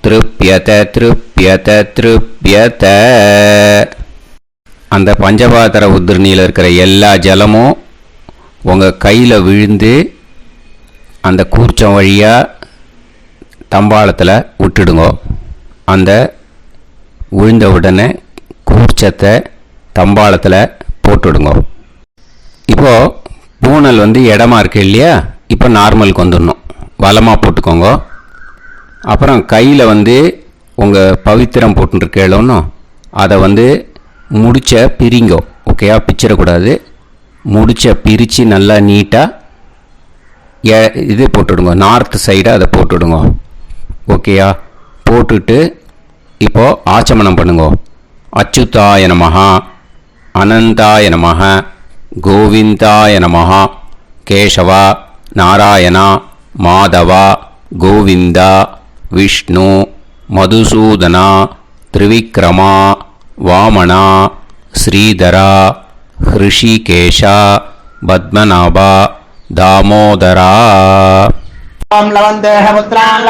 திருப்யத திருப்யத திருப்யத. அந்த பஞ்சபாத்திர உதிரணியில் இருக்கிற எல்லா ஜலமும் உங்கள் கையில் விழுந்து அந்த கூர்ச்சம் வழியாக தம்பாளத்தில் விட்டுடுங்க. அந்த விழுந்த உடனே கூர்ச்சத்தை தம்பாளத்தில் போட்டுடுங்க. இப்போது பூனல் இடமா இருக்கு இல்லையா, இப்போ நார்மலுக்கு வந்துடணும். வலமாக போட்டுக்கோங்க. அப்புறம் கையில் உங்கள் பவித்திரம் போட்டுருக்கேளோன்னு அதை முடிச்ச பிரிங்கோ. ஓகேயா, பிச்சிடக்கூடாது. முடிச்ச பிரித்து நல்லா நீட்டாக இது போட்டுடுங்க. நார்த் சைடு அதை போட்டுடுங்க. ஓகேயா, போட்டுட்டு இப்போது ஆச்சமனம் பண்ணுங்க. அச்சுதாய நமஹ, அனந்தாய நமஹ, கோவிந்தாய நமஹ, கேசவா, நாராயணா, மாதவா, கோவிந்தா, விஷ்ணு, மதுசூதனா, திரிவிக்ரமா, வாமனா, ஸ்ரீதரா, ஹிருஷிகேஷா, பத்மநாபா, தாமோதரா. ओम लवन्तेह पुत्रान्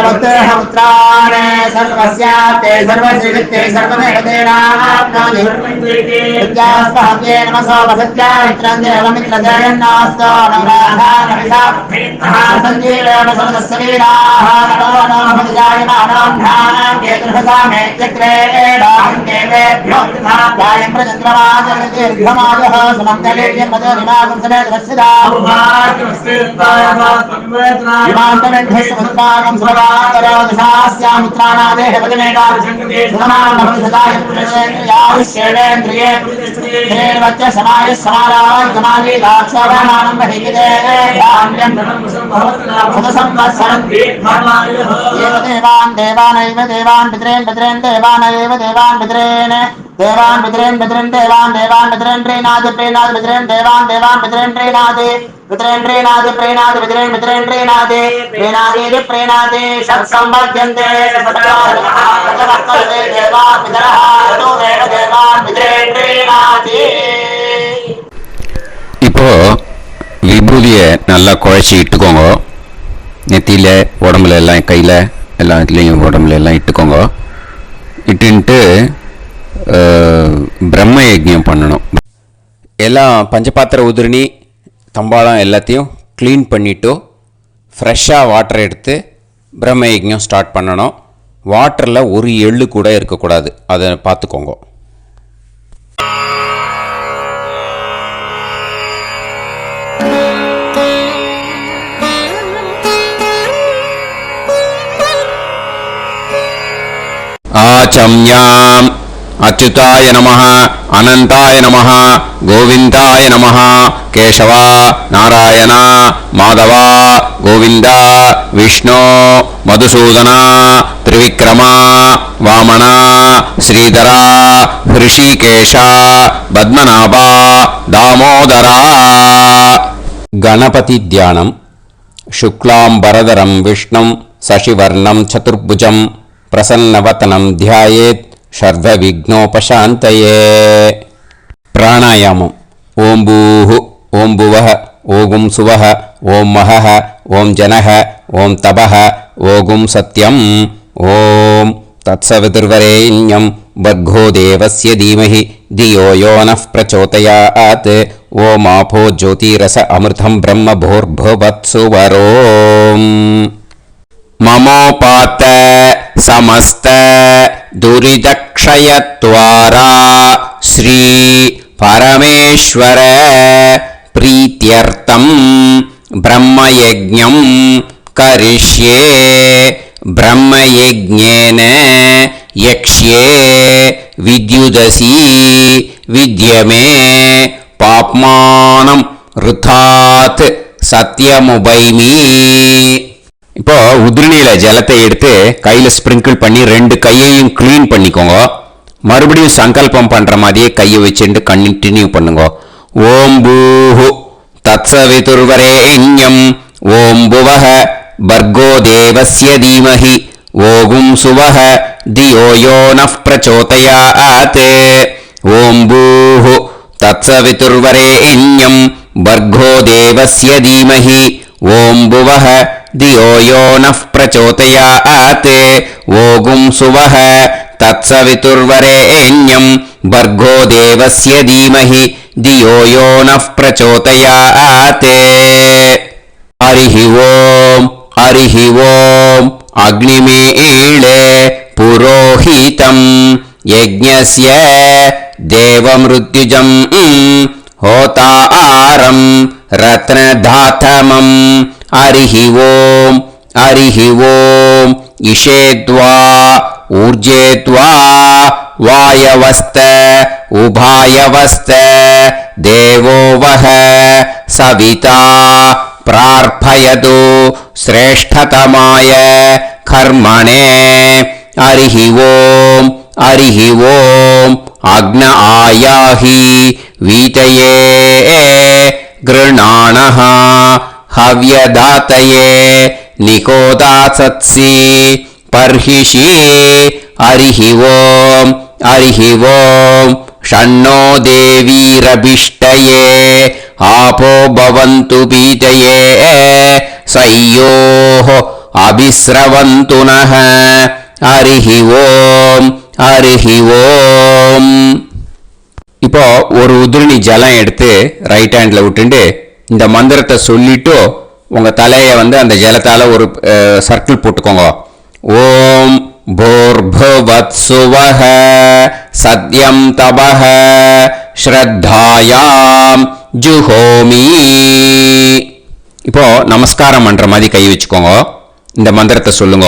सर्वस्याते सर्वश्रीते सर्वमेघदेनाप्नोति विद्यास्महव्ये नमसो वसत्या मित्रदेवमित्रजयन्नास्तो नमराधानमिषा सञ्जीवेन सर्वस्वीराः नमो नमः जायमानां ध्यानां केतुर्भसामेत्यग्रेणां देवेभ्यो गायं प्रचन्द्रमाजगतिर्घमाजः सुमङ्गलेयं पदनिमागं समेतवस्यदा ेत्नागं सुभगाकरोदशास्यामित्राणादेह वचनेकारुष्येन्द्रिये समाय समाराय कमाली दाक्षाभामानं देवान् देवानैव देवान् पितरेन् पितरेन् देवानैव देवान् पितरेन् देवान् पितरेन् पितरेन् देवान् देवान् पितरेन् प्रीणादि प्रीणादि पितरेन् देवान् देवान् पितरेन् प्रीणादि पितरेन् प्रीणादि प्रीणादि पितरेन् पितरेन् प्रीणादि प्रीणादि प्रीणादि षट्संवर्ध्यन्ते देवान् पितरः देवान् पितरेन् प्रीणादि. இப்போ விபூதியை நல்லா குழைச்சி இட்டுக்கோங்க. நெத்தியில், உடம்புல எல்லாம், கையில் எல்லா இதுலேயும் உடம்புல எல்லாம் இட்டுக்கோங்க. இட்டுன்ட்டு பிரம்ம யஜ்ஞம் பண்ணணும். எல்லாம் பஞ்சபாத்திர உதிரணி தம்பாளம் எல்லாத்தையும் க்ளீன் பண்ணிவிட்டு ஃப்ரெஷ்ஷாக வாட்டர் எடுத்து பிரம்ம யஜ்ஞம் ஸ்டார்ட் பண்ணணும். வாட்டரில் ஒரு எள்ளு கூட இருக்கக்கூடாது, அதை பார்த்துக்கோங்க. ஆச்சம்யாம் அச்சுதாய நமஹ, அனந்தாய நமஹ, கோவிந்தாய நமஹ, கேசவா, நாராயணா, மாதவா, கோவிந்தா, விஷ்ணு, மதுசூதனா, திரிவிக்ரமா, வாமனா, ஸ்ரீதரா, ஹிருஷிகேஷா, பத்மநாபா, தாமோதரா. கணபதி தியானம். சுக்லாம்பரதரம் விஷ்ணும் சசிவர்ணம் சதுர்புஜம் பிரசன்னவதனம் தியாயேத் ஷர்வவிக்னோபசாந்தயே. பிராணாயாமம். ஓம் பூஹு, ஓம் புவஹ, ஓகும் சுவஹ, ஓம் மஹஹ, ஓம் ஜனஹ, ஓம் தபஹ, ஓகும் சத்யம். ஓம் தத்சவிதுர்வரேண்யம் வர்கோ தேவஸ்ய தீமஹி தியோ யோ நः பிரச்சோதயாத். ஓம் ஆபோ ஜோதிரஸ அமிர்தம் பிரம்ம भूर्भुवत्सुवरोम्. ममोपात समस्त दुरिदक्षयत्वारा श्री परमेश्वर प्रीत्यर्थं ब्रह्मयज्ञं करिष्ये. ब्रह्मयज्ञेन यक्ष्ये विद्युदसि विद्यमे पाप्मानं ऋथात् सत्यमुपैमि. இப்போ உதிரணியில் ஜலத்தை எடுத்து கையில் ஸ்ப்ரிங்கிள் பண்ணி 2 கையையும் க்ளீன் பண்ணிக்கோங்க. மறுபடியும் சங்கல்பம் பண்ணுற மாதிரியே கையை வச்சுட்டு கண்டினியூ பண்ணுங்க. ஓம் பூஹு தத்சவிதுர்வரேண்யம் ஓம் புவஹ பர்கோ தேவஸ்ய தீமஹி ஓகும் சுவஹ தியோ யோ நः பிரச்சோதயாத். ஓம் பூஹு தத்சவிதுர்வரேண்யம் பர்கோ தேவஸ்ய தீமஹி ஓம் புவஹ தியோ யோ நः பிரச்சோதயாத். ஓகும் சுவஹ तत्सवितुर्वरेण्यं भर्गो देवस्य धीमहि धियो यो नः प्रचोदयात् हरिः ओम् अग्निमीळे पुरोहितं यज्ञस्य देवमृत्युजं होतारं रत्नधातमं हरिः ओम् इषेद्वा ऊर्जेद्वा वायवस्त उभायवस्त देवो वः सविता प्रार्थयतु श्रेष्ठतमाय कर्मणे हरिः ओम् अग्न आयाहि वीतये गृणाणः हव्यदातये निकोदासत्सि पर्हिषि हरिः ओम् षण्णो देवीरभिष्टये आपो भवन्तु पीतये सयोः अभिस्रवन्तु नः हरिः ओम् இப்போ ஒரு உதிரணி ஜலம் எடுத்து ரைட் ஹேண்ட்ல விட்டுண்டு இந்த மந்திரத்தை சொல்லிட்டு உங்க தலையை வந்து அந்த ஜலத்தால ஒரு சர்க்கிள் போட்டுக்கோங்க. ஓம் भूर्भुवत्सुवः सद्यं तपः श्रद्धायां जुहोमि. இப்போ நமஸ்காரம் பண்ற மாதிரி கை வச்சுக்கோங்க. இந்த மந்திரத்தை சொல்லுங்க.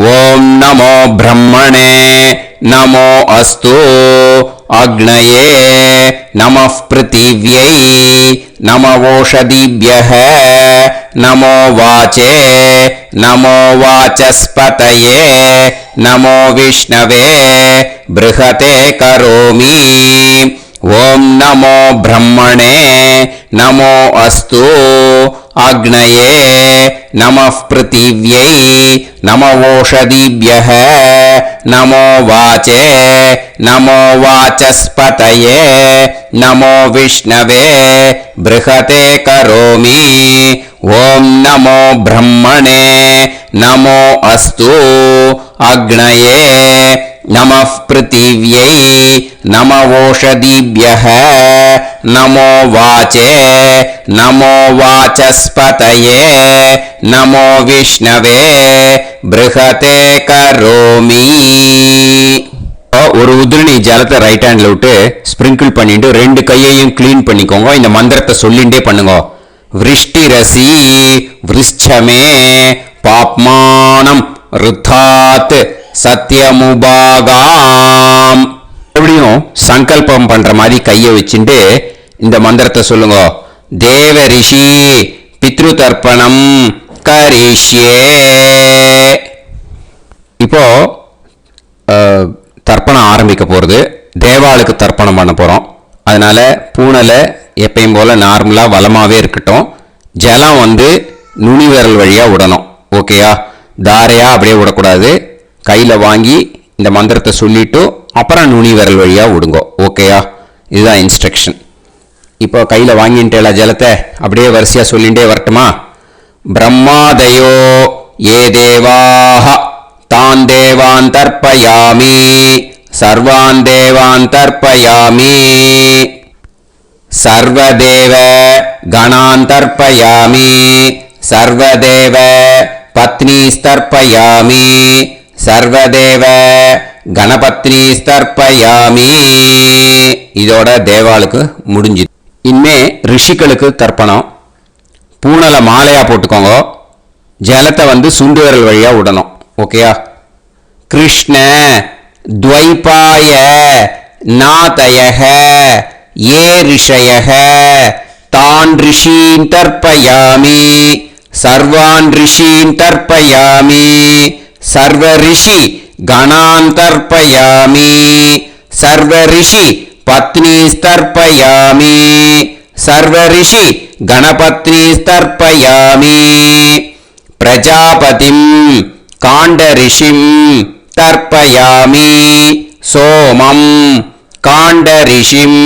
ஓம் நமோ பிரம்மணே நமோ அஸ்து அக்னயே நமः பிருத்திவ்யை நமவோஷதிभ्यः நமோ வாச்சே நமோ வாசஸ்பதயே நமோ விஷ்ணவே ப்ருஹதே கரோமி. ஓம் நமோ பிரம்மணே நமோ அஸ்து அக்னயே நமः பிருத்திவ்யை நமவோஷதிभ्यः நமோ வாச்சே நமோ வாசஸ்பதயே நமோ விஷ்ணவே ப்ருஹதே கரோமி. ஓம் நமோ பிரம்மணே நமோ அஸ்து அக்னயே நமः பிருத்திவ்யை நமவோஷதிभ्यः நமோ வாச்சே நமோ வாசஸ்பதயே நமோ விஷ்ணவே ப்ருஹதே கரோமி. ஒரு உதிரணி ஜலத்தை ரைட் ஹேண்ட்ல விட்டு ஸ்பிரிங்கிள் பண்ணிட்டு ரெண்டு கையையும் கிளீன் பண்ணிக்கோங்க. இந்த மந்திரத்தை சொல்லிண்டே பண்ணுங்க. விருஷ்டிரசி விருஷ்சமே பாப்மானம் ருத்தாத் சத்யமுபாகாம். எப்படியும் சங்கல்பம் பண்ற மாதிரி கையை வச்சுட்டு இந்த மந்திரத்தை சொல்லுங்க. தேவ ரிஷி பித்ரு தர்ப்பணம் கரிஷ்யே. இப்போ தர்ப்பணம் ஆரம்பிக்க போகிறது. தேவாளுக்கு தர்ப்பணம் பண்ண போகிறோம். அதனால் பூனலை எப்பயும் போல் நார்மலாக வளமாகவே இருக்கட்டும். ஜலம் வந்து நுனி விரல் வழியாக விடணும். ஓகேயா? தாரையாக அப்படியே விடக்கூடாது. கையில் வாங்கி இந்த மந்திரத்தை சொல்லிவிட்டு அப்புறம் நுனி விரல் வழியாக விடுங்க. ஓகேயா? இதுதான் இன்ஸ்ட்ரக்ஷன். இப்போ கையில் வாங்கிட்டேல ஜலத்தை அப்படியே வரிசையாக சொல்லிகிட்டே வரட்டுமா? பிரம்மாதயோ ஏ தேவாஹ தான் தேவான் தர்ப்பயாமி சர்வான் தேவான் தர்ப்பயாமி சர்வதேவ கணான் தர்ப்பயாமி சர்வதேவ பத்னீஸ்தர்ப்பயாமி சர்வதேவ கணபத்னீஸ்தர்ப்பயாமி. இதோட தேவாளுக்கு முடிஞ்சு. இனிமே ரிஷிகளுக்கு தர்ப்பணம். பூனலை மாலையாக போட்டுக்கோங்க. ஜலத்தை வந்து சுண்டு விரல் வழியாக விடணும். ஓகேயா? கிருஷ்ண துவைபாய நாதயஹ ஏ ரிஷயஹ தான் ரிஷீன் தர்ப்பயாமி சர்வான் ரிஷீன் தர்ப்பயாமி சர்வ ரிஷி கணான் தர்ப்பயாமி சர்வ ரிஷி பத்னீஸ்தர்ப்பயாமி சர்வ ரிஷி கணபத்னீஸ்தர்ப்பயாமி பிரஜாபதிம் காண்டரிஷிம் தர்ப்பயாமி சோமம் காண்டரிஷிம்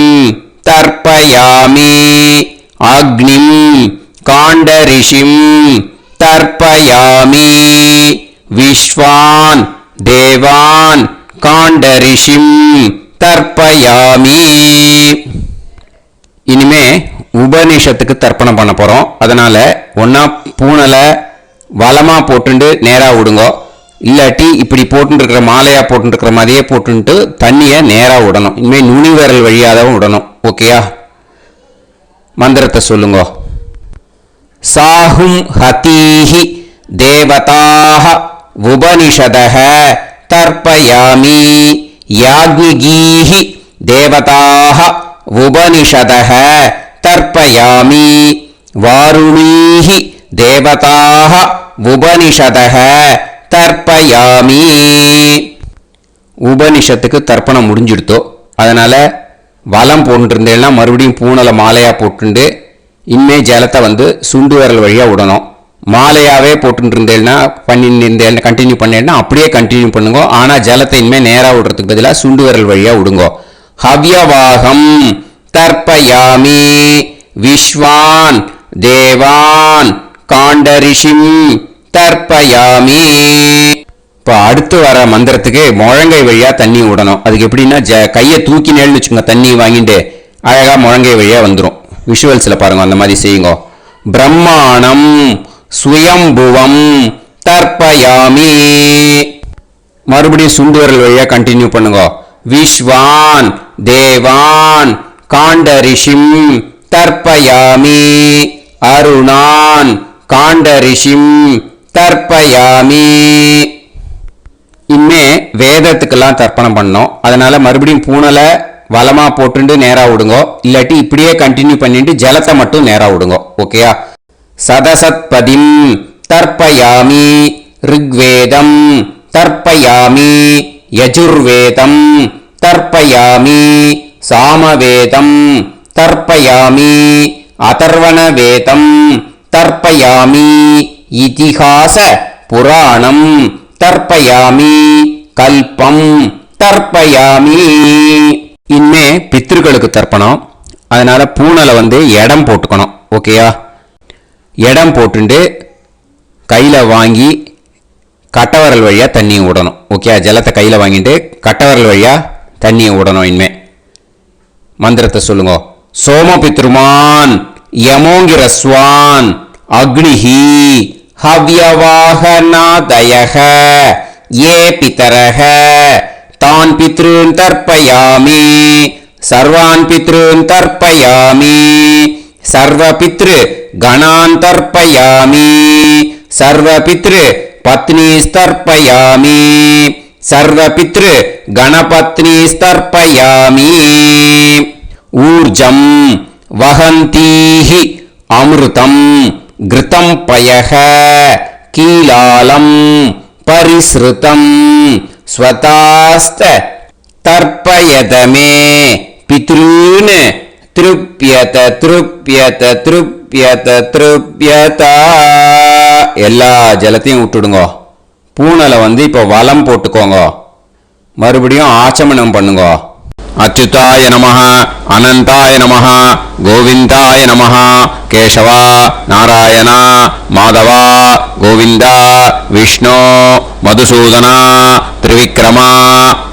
தர்ப்பயாமி அக்னிம் காண்டரிஷிம் தர்ப்பயாமி விஸ்வான் தேவான் காண்ட காண்டரிஷிம் தர்ப்பயாமி. இனிமே உபநிஷத்துக்கு தர்ப்பணம் பண்ண போகிறோம். அதனால் ஒன்றா பூனலை வலமாக போட்டுண்டு நேராக விடுங்கோ, இல்லாட்டி இப்படி போட்டுருக்கிற மாலையாக போட்டுருக்கிற மாதிரியே போட்டுன்ட்டு தண்ணியை நேராக விடணும். இனிமேல் நுனி விரல் வழியாக தான் விடணும். ஓகேயா? மந்திரத்தை சொல்லுங்க. சாஹும் ஹதீஹி தேவதாக உபனிஷதஹ தர்ப்பயாமி. யாக்ஞிகீஹி தேவதாக உபனிஷதஹ தர்ப்பயாமி. வாருணீஹி தேவதாக உபனிஷதஹ தர்ப்பயாமி. உபனிஷத்துக்கு தர்ப்பணம் முடிஞ்சிடுத்தோ, அதனால் வலம் போட்டுருந்தேன்னா மறுபடியும் பூனலை மாலையாக போட்டுண்டு இனிமே ஜலத்தை வந்து சுண்டு விரல் வழியாக விடணும். மாலையாகவே போட்டுருந்தேன்னா பண்ணிருந்தேன் கண்டினியூ பண்ணேன்னா அப்படியே கண்டினியூ பண்ணுங்க. ஆனால் ஜலத்தை இனிமேல் நேராக விடுறதுக்கு பதிலாக சுண்டு விரல் வழியாக விடுங்கோ. ஹவ்யவாகம் தர்ப்பயாமி. விஸ்வான் தேவான் காண்டரிஷிம் தர்ப்பயாமி. இப்போ அடுத்து வர மந்திரத்துக்கு முழங்கை வழியாக தண்ணி விடணும். அதுக்கு எப்படின்னா கையை தூக்கினேன்னு வச்சுக்கோங்க, தண்ணி வாங்கிட்டு அழகாக முழங்கை வழியாக வந்துடும். விஷுவல்ஸில் பாருங்க, அந்த மாதிரி செய்யுங்க. பிரம்மாணம் சுயம்புவம் தர்ப்பயாமி. மறுபடியும் சுண்டு விரல் வழியாக கண்டினியூ பண்ணுங்க. விஸ்வான் தேவான் காண்டரிஷிம் தர்ப்பயாமி. அருணான் காண்டரிஷிம் தர்ப்பயாமி. இனிமே வேதத்துக்கெல்லாம் தர்ப்பணம் பண்ணோம். அதனால மறுபடியும் பூனலை வலமாக போட்டுண்டு நேராக விடுங்கோ, இல்லாட்டி இப்படியே கண்டினியூ பண்ணிட்டு ஜலத்தை மட்டும் நேராக விடுங்கோ. ஓகேயா? சதசத்பதிம் தர்ப்பயாமி. ரிக்வேதம் தர்ப்பயாமி. யஜுர்வேதம் தர்ப்பயாமி. சாமவேதம் தர்ப்பயாமி. அதர்வணவேதம் தர்ப்பயாமி. இதிஹாச புராணம் தர்ப்பயாமி. கல்பம் தர்ப்பயாமி. இனிமே பித்ருக்களுக்கு தர்ப்பணம். அதனால பூனலை வந்து இடம் போட்டுக்கணும். ஓகேயா? இடம் போட்டுண்டு கையில் வாங்கி கட்டவரல் வழியாக தண்ணியை விடணும். ஓகே? ஜலத்தை கையில் வாங்கிட்டு கட்டவரல் வழியாக தண்ணியை விடணும். இனிமே மந்திரத்தை சொல்லுங்க. சோமபித்ருமான் யமோங்கிரஸ்வான் அக்னிஹி ஹவ்யவாகநாதயஹ ஏ பிதரஹ தான் பித்ருன் தர்ப்பயாமி. சர்வான் பித்ருன் தர்ப்பயாமி. சர்வ பித்ரு கணான் தர்ப்பயாமி. சர்வ பித்ரு பத்னிஸ்தர்ப்பயாமி. சர்வ பித்ரு கணபத்னிஸ்தர்ப்பயாமி. ஊர்ஜம் வஹந்தீஹி அமிர்தம் கிருதம் பயஹ கீலாலம் பரிஸ்ருதம் ஸ்வதாஸ்த தர்ப்பயதமே பித்ருன் திருப்யத திருப்யத திருப்யத திருப்யதா. எல்லா ஜலத்தையும் விட்டுடுங்க. பூனலை வந்து இப்போ வலம் போட்டுக்கோங்க. மறுபடியும் ஆச்சமனம் பண்ணுங்க. அச்சுதாய நமஹ அனந்தாய நமஹ கோவிந்தாய நமஹ கேசவா நாராயண மாதவா கோவிந்தா விஷ்ணு மதுசூதனா திரிவிக்ரமா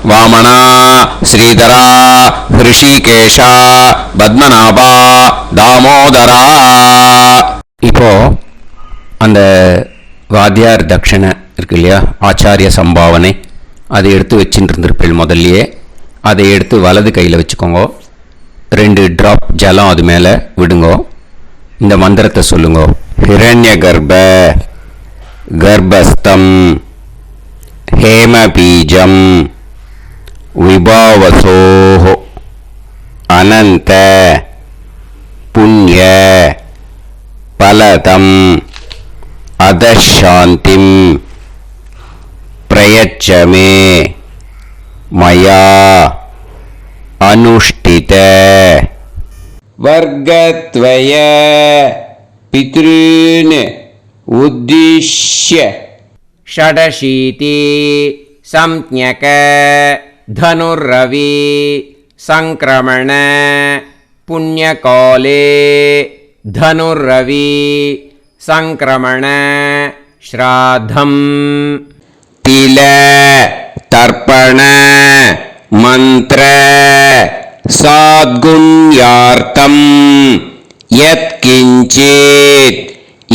வாமனா ஸ்ரீதரா ரிஷிகேஷா பத்மநாபா தாமோதரா. இப்போ அந்த வாத்தியார் தட்சணை இருக்கு இல்லையா, ஆச்சாரிய சம்பாவனை, அதை எடுத்து வச்சுட்டு இருந்திருப்பேன் முதல்லையே. அதை எடுத்து வலது கையில் வச்சுக்கோங்க. 2 ட்ராப் ஜலம் அது மேலே விடுங்கோ. இந்த மந்திரத்தை சொல்லுங்க. ஹிரண்ய கர்ப்ப கர்ப்பஸ்தம் ஹேமபீஜம் விபாவசோஹ அனந்த புண்ணிய பலதம் அதசாந்திம் பிரயச்சமே மயா அனுஷ்டித வர்க்கத்வய பித்ருன் உத்திஷ்ய ஷடசீதி சம்ஞக தனுர்ரவி சங்கிரமண புண்ணியகாலே தனுர்ரவி சங்கிரமண ஸ்ராத்தம் தில தர்ப்பண மந்திர சாத்குண்யார்த்தம் யத்கிஞ்சித்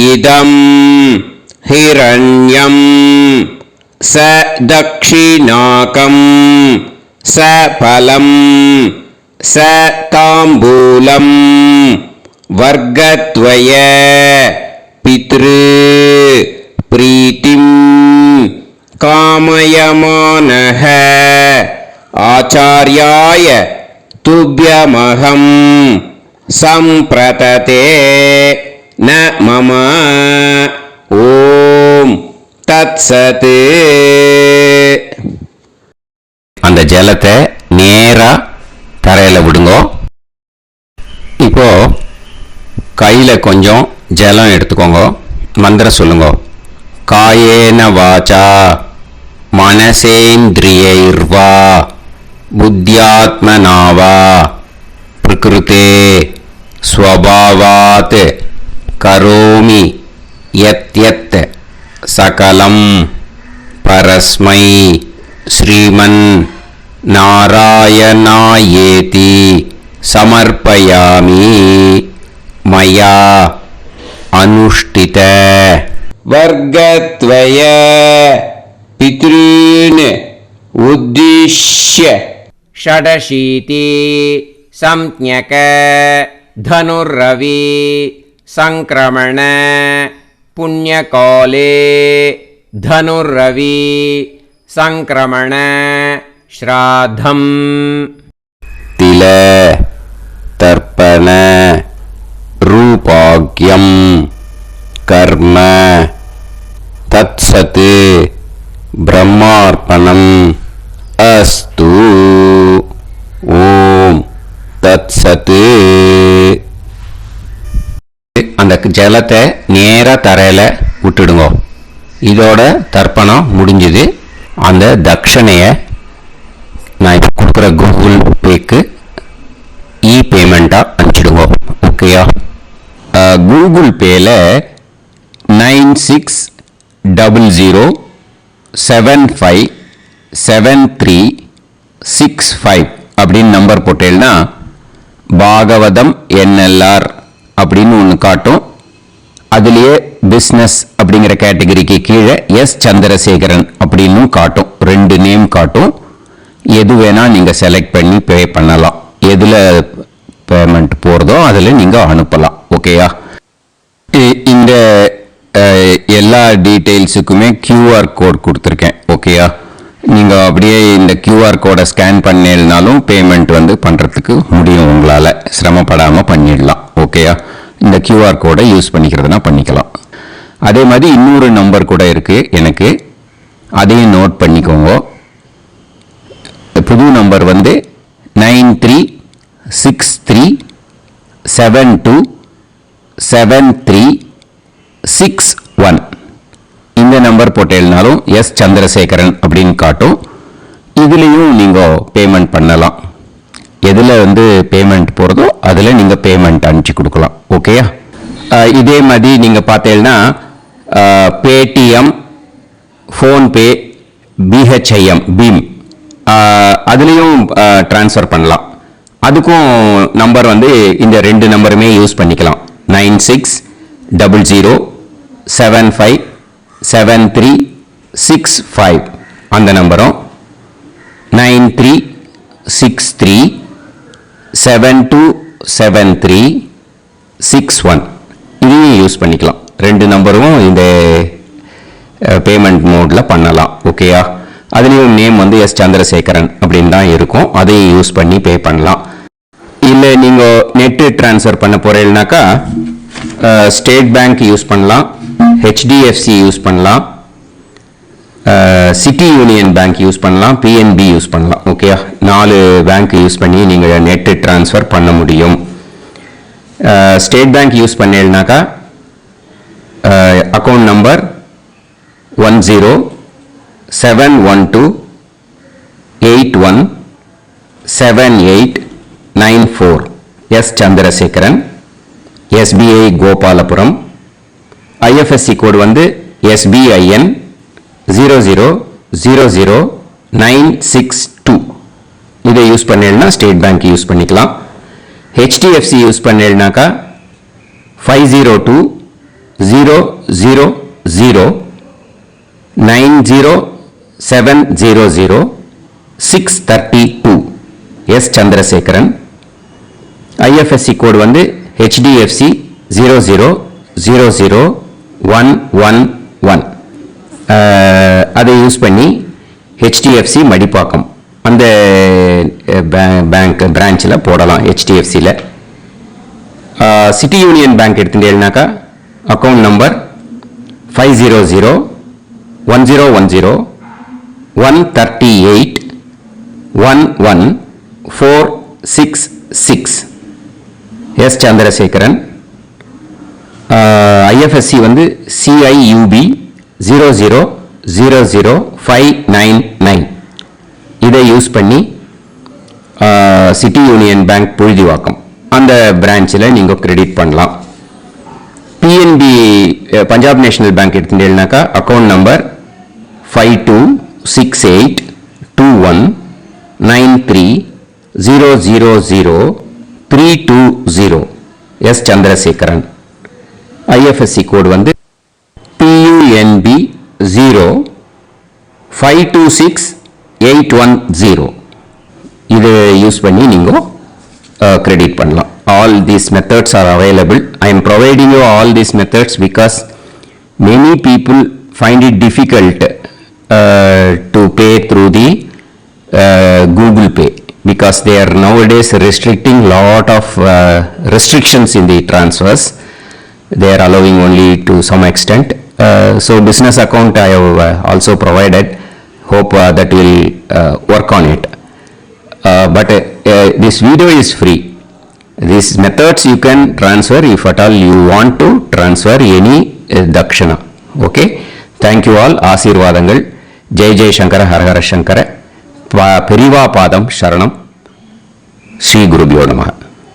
இதம் ஹிரண்யம் ச தக்ஷிணாகம் ச பலம் ச தாம்பூலம் வர்க்கத்வய பித்ரு பிரீத்திம் காமயமானஹ ஆச்சார்யாய துப்யமஹம் சம்பிரததே ந மம ஓம் தத்சத். அந்த ஜலத்தை நேரா தரையில விடுங்க. இப்போ கையில கொஞ்சம் ஜலம் எடுத்துக்கோங்க. மந்திரம் சொல்லுங்க. காயேன வாச்சா மனசேந்திரியைர்வா புத்தியாத்மனாவா பிரகிருதே ஸ்வபாவாத் கரோமி யத் யத் சகலம் பரஸ்மை ஸ்ரீமன் நாராயணாயேதி சமர்ப்பயாமி மயா அனுஷ்டித வர்க்கத்வய பித்ருன் உத்திஷ்ய ஷடசீதி சம்ஞக தனுர்ரவி சங்கிரமண புண்ணியகாலே தனுர்ரவி சங்கிரமண ஸ்ராத்தம் தில தர்ப்பண ரூபாக்யம் கர்ம தத்சத் பிரம்மார்ப்பணம் அஸ்து. ஓம் தத்சத். அந்த ஜலத்தை நேரா தரையில விட்டுடுங்க. இதோட தர்ப்பணம் முடிஞ்சது. அந்த தட்சணைய நான் இப்போ கொடுக்குற கூகுள் பேக்கு பேமெண்ட்டாக அனுப்பிச்சிடுங்க. ஓகேயா? கூகுள் பேல 9600757365 அப்படின்னு நம்பர் போட்டேன்னா பாகவதம் NLR அப்படின்னு ஒன்று காட்டும். அதுலேயே பிஸ்னஸ் அப்படிங்கிற கேட்டகரிக்கு கீழே எஸ் சந்திரசேகரன் அப்படின்னு காட்டும். 2 நேம் காட்டும். எது வேணால் நீங்கள் செலக்ட் பண்ணி பே பண்ணலாம். எதில் பேமெண்ட் போகிறதோ அதில் நீங்கள் அனுப்பலாம். ஓகேயா? இந்த எல்லா டீட்டெயில்ஸுக்குமே QR கோட் கொடுத்துருக்கேன். ஓகேயா? நீங்கள் அப்படியே இந்த QR கோடை ஸ்கேன் பண்ணினாலும் பேமெண்ட் பண்ணுறதுக்கு முடியும். உங்களால் சிரமப்படாமல் பண்ணிடலாம். ஓகேயா? இந்த QR கோடை யூஸ் பண்ணிக்கிறதுனா பண்ணிக்கலாம். அதே மாதிரி இன்னொரு நம்பர் கூட இருக்குது எனக்கு. அதையும் நோட் பண்ணிக்கோங்க. புது நம்பர் 9363727361. இந்த நம்பர் போட்டேனாலும் எஸ் சந்திரசேகரன் அப்படின்னு காட்டும். இதுலேயும் நீங்கள் பேமெண்ட் பண்ணலாம். எதில் பேமெண்ட் போகிறதோ அதில் நீங்கள் பேமெண்ட் அனுப்பிச்சி கொடுக்கலாம். ஓகேயா? இதே மாதிரி நீங்கள் பார்த்தீங்கன்னா பேடிஎம், ஃபோன்பே, பிஹெச்ஐஎம், பீம் அதுலேயும் ட்ரான்ஸ்ஃபர் பண்ணலாம். அதுக்கும் நம்பர் இந்த 2 நம்பருமே யூஸ் பண்ணிக்கலாம். 9600757365 அந்த நம்பரும் 9363727361 இதையும் யூஸ் பண்ணிக்கலாம். 2 நம்பரும் இந்த பேமெண்ட் மோடில் பண்ணலாம். ஓகேயா? அதுலேயும் நேம் எஸ் சந்திரசேகரன் அப்படின்னு தான் இருக்கும். அதையும் யூஸ் பண்ணி பே பண்ணலாம். இல்லை நீங்கள் நெட்டு ட்ரான்ஸ்ஃபர் பண்ண போகிறீங்கனாக்கா ஸ்டேட் பேங்க் யூஸ் பண்ணலாம், HDFC யூஸ் பண்ணலாம், சிட்டி யூனியன் பேங்க் யூஸ் பண்ணலாம், PNB யூஸ் பண்ணலாம். ஓகேயா? 4 பேங்க் யூஸ் பண்ணி நீங்கள் நெட்டு ட்ரான்ஸ்ஃபர் பண்ண முடியும். ஸ்டேட் பேங்க் யூஸ் பண்ணீங்கனாக்கா account number 1071281789 S Chandrasekaran, SBI Gopalapuram. IFSC code SBIN 0000 962 இதை யூஸ் பண்ணேன்னா ஸ்டேட் பேங்க் யூஸ் பண்ணிக்கலாம். HDFC யூஸ் பண்ணேன்னாக்கா 502-000-90700-632 S சந்திரசேகரன். IFSC கோடு வந்து HDFC 0000111. அதை யூஸ் பண்ணி HDFC மடிப்பாக்கம் அந்த பேங்க் பிரான்ச்சில் போடலாம். HDFCயில் சிட்டி யூனியன் பேங்க் எடுத்துட்டேன்னாக்கா account number 500-1010-138-11466 S Chandrasekaran. IFSC வந்து CIUB 0000599. இதை யூஸ் பண்ணி சிட்டி யூனியன் பேங்க் புழுதிவாக்கம் அந்த பிரான்ச்சில் நீங்கள் கிரெடிட் பண்ணலாம். PNB பஞ்சாப் நேஷனல் பேங்க் எடுத்துட்டேன்னாக்கா account number 52682193000320 S Chandrasekaran. IFSC code வந்து PUNB 0526810. இது யூஸ் பண்ணி நீங்கள் கிரெடிட் பண்ணலாம். All these methods are available. I am providing you all these methods because many people find it difficult to pay through the Google Pay because they are nowadays restricting lot of restrictions in the transfers. They are allowing only to some extent. So business account I have also provided. Hope that will work on it. But this video is free. These methods you can transfer if at all you want to transfer any dakshana. Okay. Thank you all. ஆசீர்வாதங்கள். ஜெய் ஜெய் சங்கர ஹர ஹர சங்கர. பெரிவா பாதம் சரணம். ஸ்ரீ குருபியோ நமஹ.